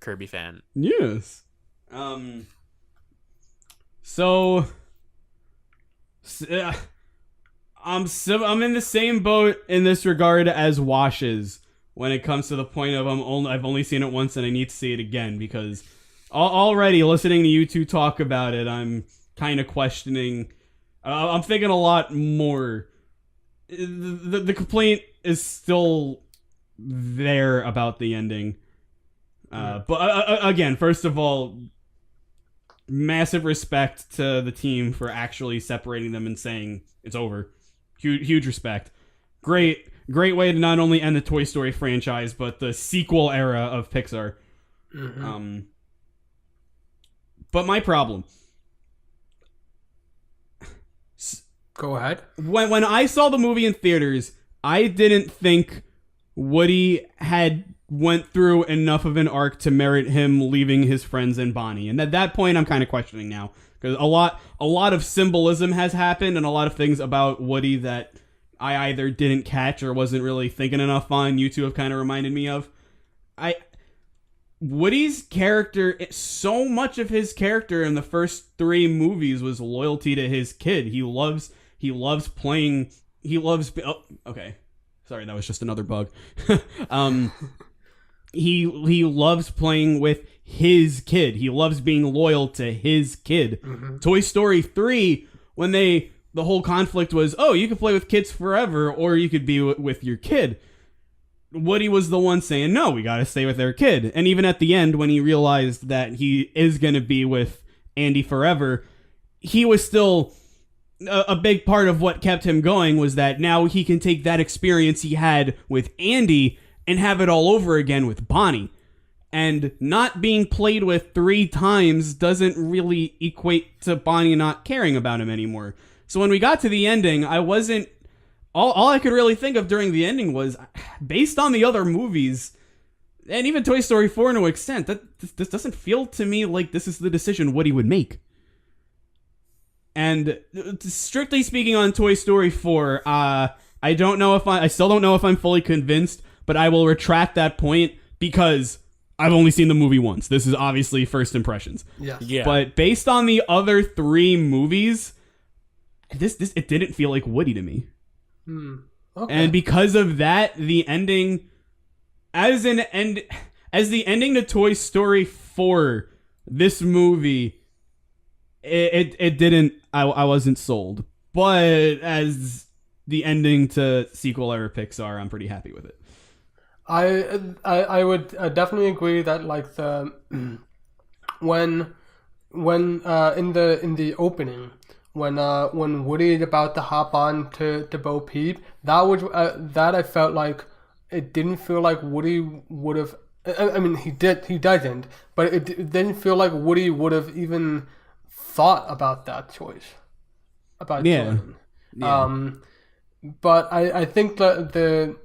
A: Kirby fan.
B: Yes. I'm in the same boat in this regard as Wash is when it comes to the point of I've only seen it once and I need to see it again, because already listening to you two talk about it, I'm kind of questioning. I'm thinking a lot more. The complaint is still there about the ending. But again, first of all, massive respect to the team for actually separating them and saying it's over. Huge respect. Great way to not only end the Toy Story franchise, but the sequel era of Pixar. Mm-hmm. But my problem.
C: Go ahead.
B: When I saw the movie in theaters, I didn't think Woody had went through enough of an arc to merit him leaving his friends and Bonnie. And at that point, I'm kind of questioning now. Because a lot of symbolism has happened, and a lot of things about Woody that I either didn't catch or wasn't really thinking enough on, you two have kind of reminded me of. Woody's character, so much of his character in the first 3 movies was loyalty to his kid. He loves playing. Okay. Sorry, that was just another bug. He loves playing with his kid. He loves being loyal to his kid. Mm-hmm. Toy Story 3, when the whole conflict was, oh, you could play with kids forever, or you could be with your kid. Woody was the one saying, no, we gotta stay with their kid. And even at the end, when he realized that he is gonna be with Andy forever, he was still... A big part of what kept him going was that now he can take that experience he had with Andy and have it all over again with Bonnie. And not being played with 3 times doesn't really equate to Bonnie not caring about him anymore. So when we got to the ending, I wasn't all I could really think of during the ending was, based on the other movies, and even Toy Story 4 to an extent, that this doesn't feel to me like this is the decision Woody would make. And strictly speaking on Toy Story 4, I still don't know if I'm fully convinced, but I will retract that point because I've only seen the movie once. This is obviously first impressions.
A: Yeah.
B: But based on the other 3 movies, it didn't feel like Woody to me.
C: Okay.
B: And because of that, the ending as the ending to Toy Story 4, this movie, it didn't. I wasn't sold. But as the ending to sequel era Pixar, I'm pretty happy with it.
C: I would definitely agree that like the when in the opening when Woody is about to hop on to Bo Peep, that I felt like it didn't feel like Woody would have. I mean, he doesn't, but it didn't feel like Woody would have even thought about that choice about Jordan. Yeah. But I think that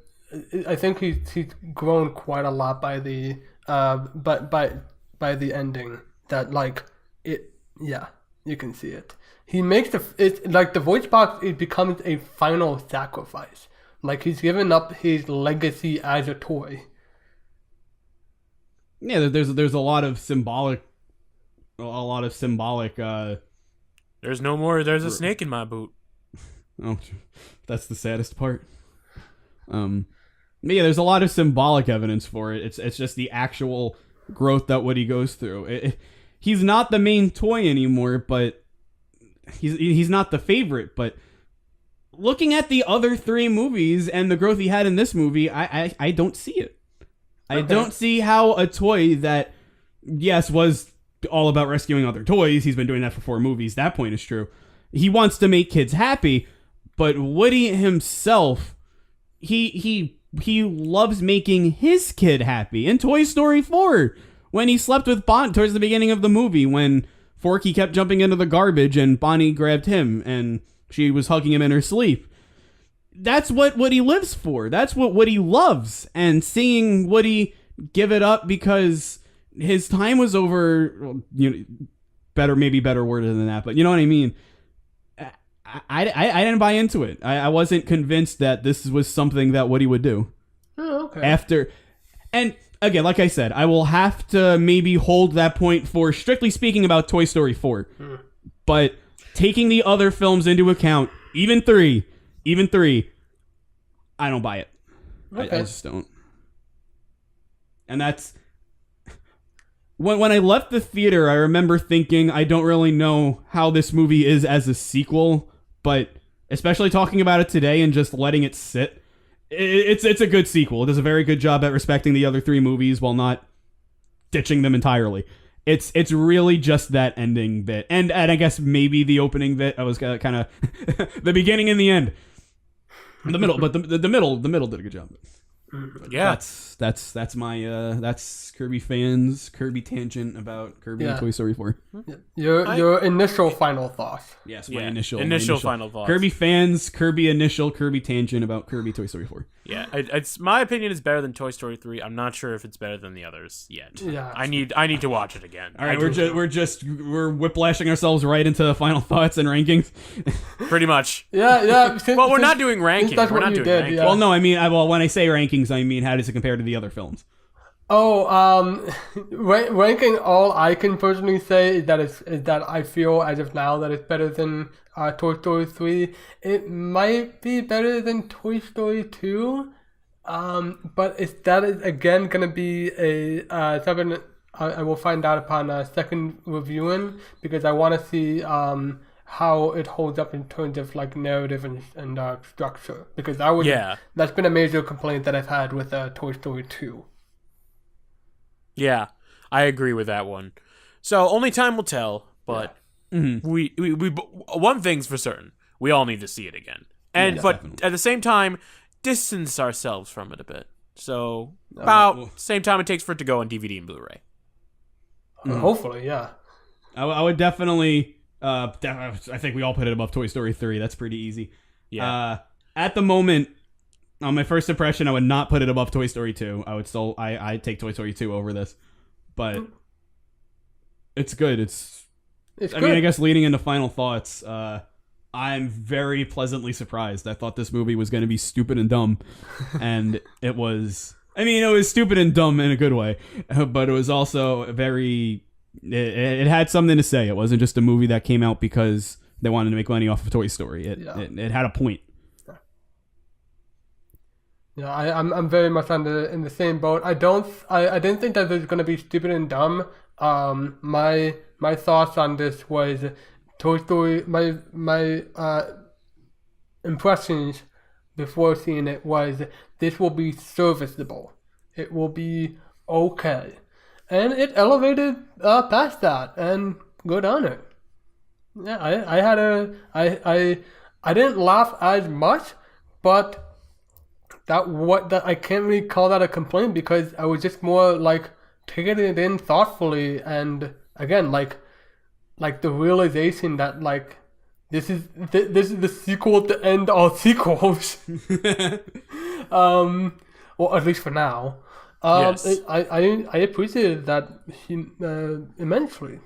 C: I think he's grown quite a lot by the by the ending, that like it. Yeah, you can see it. He makes it's like the voice box. It becomes a final sacrifice. Like he's given up his legacy as a toy.
B: Yeah, there's a lot of symbolic.
A: There's no more. There's a snake in my boot.
B: Oh, that's the saddest part. Yeah, there's a lot of symbolic evidence for it. It's just the actual growth that Woody goes through. He's not the main toy anymore, but he's not the favorite. But looking at the other 3 movies and the growth he had in this movie, I don't see it. I don't see how a toy that, yes, was all about rescuing other toys. He's been doing that for 4 movies. That point is true. He wants to make kids happy, but Woody himself, he loves making his kid happy. In Toy Story 4, when he slept with Bonnie towards the beginning of the movie, when Forky kept jumping into the garbage and Bonnie grabbed him and she was hugging him in her sleep. That's what Woody lives for. That's what Woody loves. And seeing Woody give it up because his time was over, better worded than that, but you know what I mean? I didn't buy into it. I wasn't convinced that this was something that Woody would do.
C: Oh, okay.
B: After, and again, like I said, I will have to maybe hold that point for strictly speaking about Toy Story 4. But taking the other films into account, even three, I don't buy it.
C: Okay.
B: I just don't. And that's when I left the theater, I remember thinking, I don't really know how this movie is as a sequel, but especially talking about it today and just letting it sit, it's a good sequel. It does a very good job at respecting the other 3 movies while not ditching them entirely. It's really just that ending bit, and I guess maybe the opening bit. I was kind of the beginning and the end, the middle, but the middle did a good job.
A: Yeah,
B: that's my that's Kirby fans Kirby tangent about Kirby and Toy Story 4.
C: Your initial final thoughts.
B: Yes, my
A: initial final thoughts.
B: Kirby fans, Kirby initial, Kirby tangent about Kirby Toy Story 4.
A: Yeah, it's my opinion is better than Toy Story 3. I'm not sure if it's better than the others yet.
C: Yeah,
A: I need to watch it again.
B: All right, we're whiplashing ourselves right into final thoughts and rankings.
A: Pretty much.
C: Yeah.
A: Well, we're not doing rankings.
C: That's
A: we're
C: what
A: not
C: you
A: doing
C: did.
A: rankings.
C: Yeah.
B: Well, no, I mean, when I say rankings, I mean how does it compare to the other films?
C: Ranking, all I can personally say is that I feel as of now that it's better than Toy Story 3. It might be better than Toy Story 2, but that is again gonna be a something I will find out upon a second reviewing, because I want to see how it holds up in terms of like narrative and structure, because that's been a major complaint that I've had with Toy Story 2.
A: Yeah, I agree with that one. So only time will tell, but we one thing's for certain: we all need to see it again. And but definitely. At the same time, distance ourselves from it a bit. So about same time it takes for it to go on DVD and Blu-ray.
C: Hopefully, yeah.
B: I would definitely. I think we all put it above Toy Story 3. That's pretty easy.
A: Yeah.
B: At the moment, on my first impression, I would not put it above Toy Story 2. I would still, I'd take Toy Story 2 over this. But it's good. It's
C: It's
B: I
C: good.
B: mean, I guess leading into final thoughts, I'm very pleasantly surprised. I thought this movie was going to be stupid and dumb. And it was... I mean, it was stupid and dumb in a good way. But it was also very... It had something to say. It wasn't just a movie that came out because they wanted to make money off of Toy Story. It had a point.
C: Yeah, I'm very much in the same boat. I didn't think that it was gonna be stupid and dumb. My thoughts on this was Toy Story. My impressions before seeing it was this will be serviceable. It will be okay, and it elevated past that, and good on it. Yeah, I didn't laugh as much, but that I can't really call that a complaint because I was just more like taking it in thoughtfully, and again like the realization that like this is the sequel to end all sequels. Well, at least for now.
A: Yes.
C: I appreciated that immensely.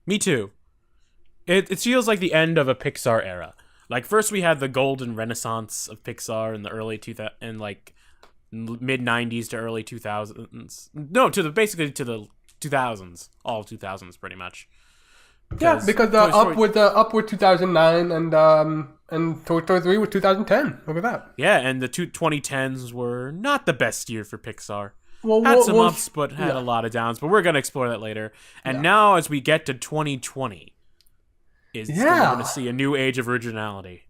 A: Me too. It feels like the end of a Pixar era. Like first we had the golden renaissance of Pixar in the early mid 90s to early 2000s. No, basically to the 2000s, all 2000s pretty much.
C: Yeah, because up with 2009 and Toy Story 3 was 2010. Look at that.
A: Yeah, and the 2010s were not the best year for Pixar.
C: Well,
A: had some ups, but had a lot of downs. But we're gonna explore that later. And now, as we get to 2020, we're going to see a new age of originality.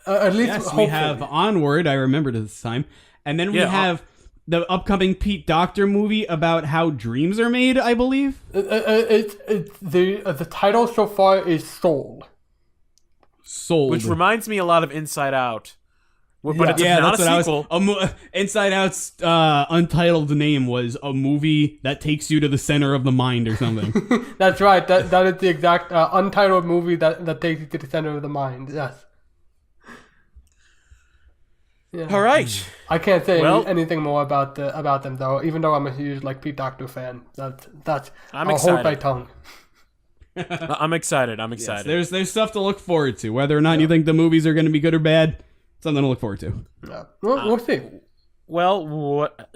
C: At least,
B: yes,
C: hopefully.
B: we have Onward. I remembered this time, and then we have the upcoming Pete Docter movie about how dreams are made. I believe
C: the title so far is Soul.
B: Sold,
A: which reminds me a lot of Inside Out. But it's not a sequel.
B: Inside Out's untitled name was a movie that takes you to the center of the mind or something.
C: That's right. That is the exact untitled movie that takes you to the center of the mind. Yes. Yeah.
A: All right.
C: I can't say anything more about them though. Even though I'm a huge Pete Docter fan, that's
A: I'm
C: I'll
A: excited.
C: hold my tongue.
A: I'm excited.
B: Yes, there's stuff to look forward to. Whether or not you think the movies are going to be good or bad, something to look forward to.
C: Yeah. We'll see.
A: Well, what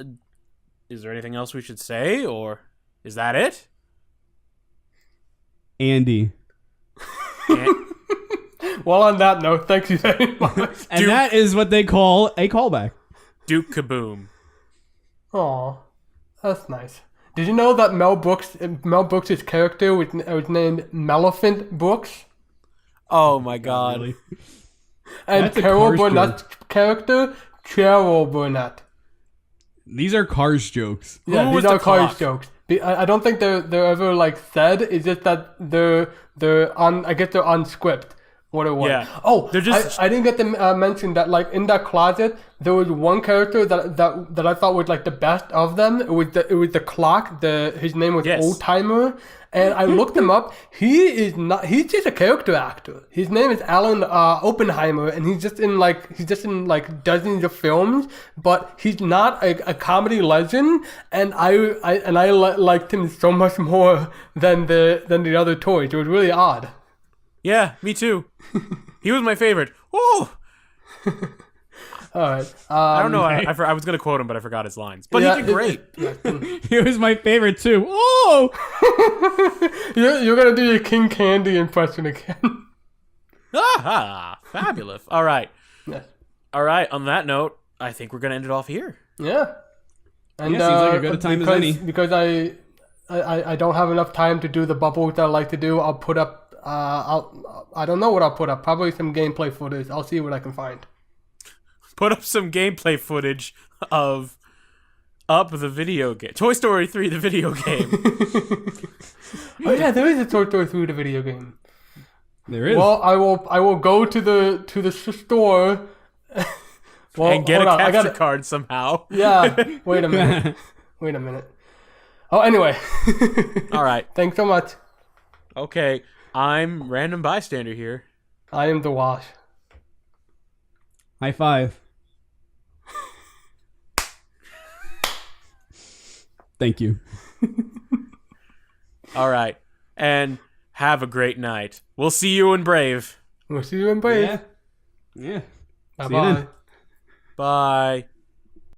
A: is there anything else we should say, or is that it?
B: Andy.
C: Well, on that note, thank you very much.
B: And that is what they call a callback.
A: Duke Kaboom.
C: Aw, that's nice. Did you know that Mel Brooks' character was named Melephant Brooks?
A: Oh my God.
B: Really?
C: And
B: That's a
C: Carol
B: Cars
C: Burnett's character, Carol Burnett.
B: These are Cars jokes.
C: Yeah,
A: Who
C: these
A: was
C: are
A: the
C: Cars
A: clock?
C: jokes. I don't think they're ever said. It's just that they're on. I guess they're on script. What it was.
A: Yeah.
C: Oh,
A: They're just-
C: I didn't get to mention that in that closet there was one character that I thought was the best of them. It was the clock. His name was
A: Yes.
C: Old Timer, and I looked him up. He's just a character actor. His name is Alan Oppenheimer, and he's just in dozens of films. But he's not a comedy legend, and I liked him so much more than the other toys. It was really odd.
A: Yeah, me too. He was my favorite. Oh,
C: All right.
A: I don't know. I was gonna quote him, but I forgot his lines. But he did great.
B: He was my favorite too. Oh!
C: You're gonna do your King Candy impression again.
A: Ah, fabulous. All right.
C: Yes.
A: All right. On that note, I think we're gonna end it off here.
C: Yeah. And
B: Yeah, seems like a good a time as any.
C: Because I don't have enough time to do the bubbles that I like to do. I'll put up. I don't know what I'll put up. Probably some gameplay footage. I'll see what I can find.
A: Put up some gameplay footage of Up the video game. Toy Story 3, the video game.
C: Oh yeah, there is a Toy Story 3 the video game.
B: There is.
C: Well, I will go to the store. Well,
A: And get a
C: hold on,
A: capture card somehow.
C: Yeah. Wait a minute. Oh, anyway.
A: All right.
C: Thanks so much.
A: Okay. I'm Random Bystander here.
C: I am the Wash.
B: High five. Thank you.
A: All right. And have a great night. We'll see you in Brave.
C: We'll see you in Brave.
B: Yeah.
C: Bye-bye.
A: Bye.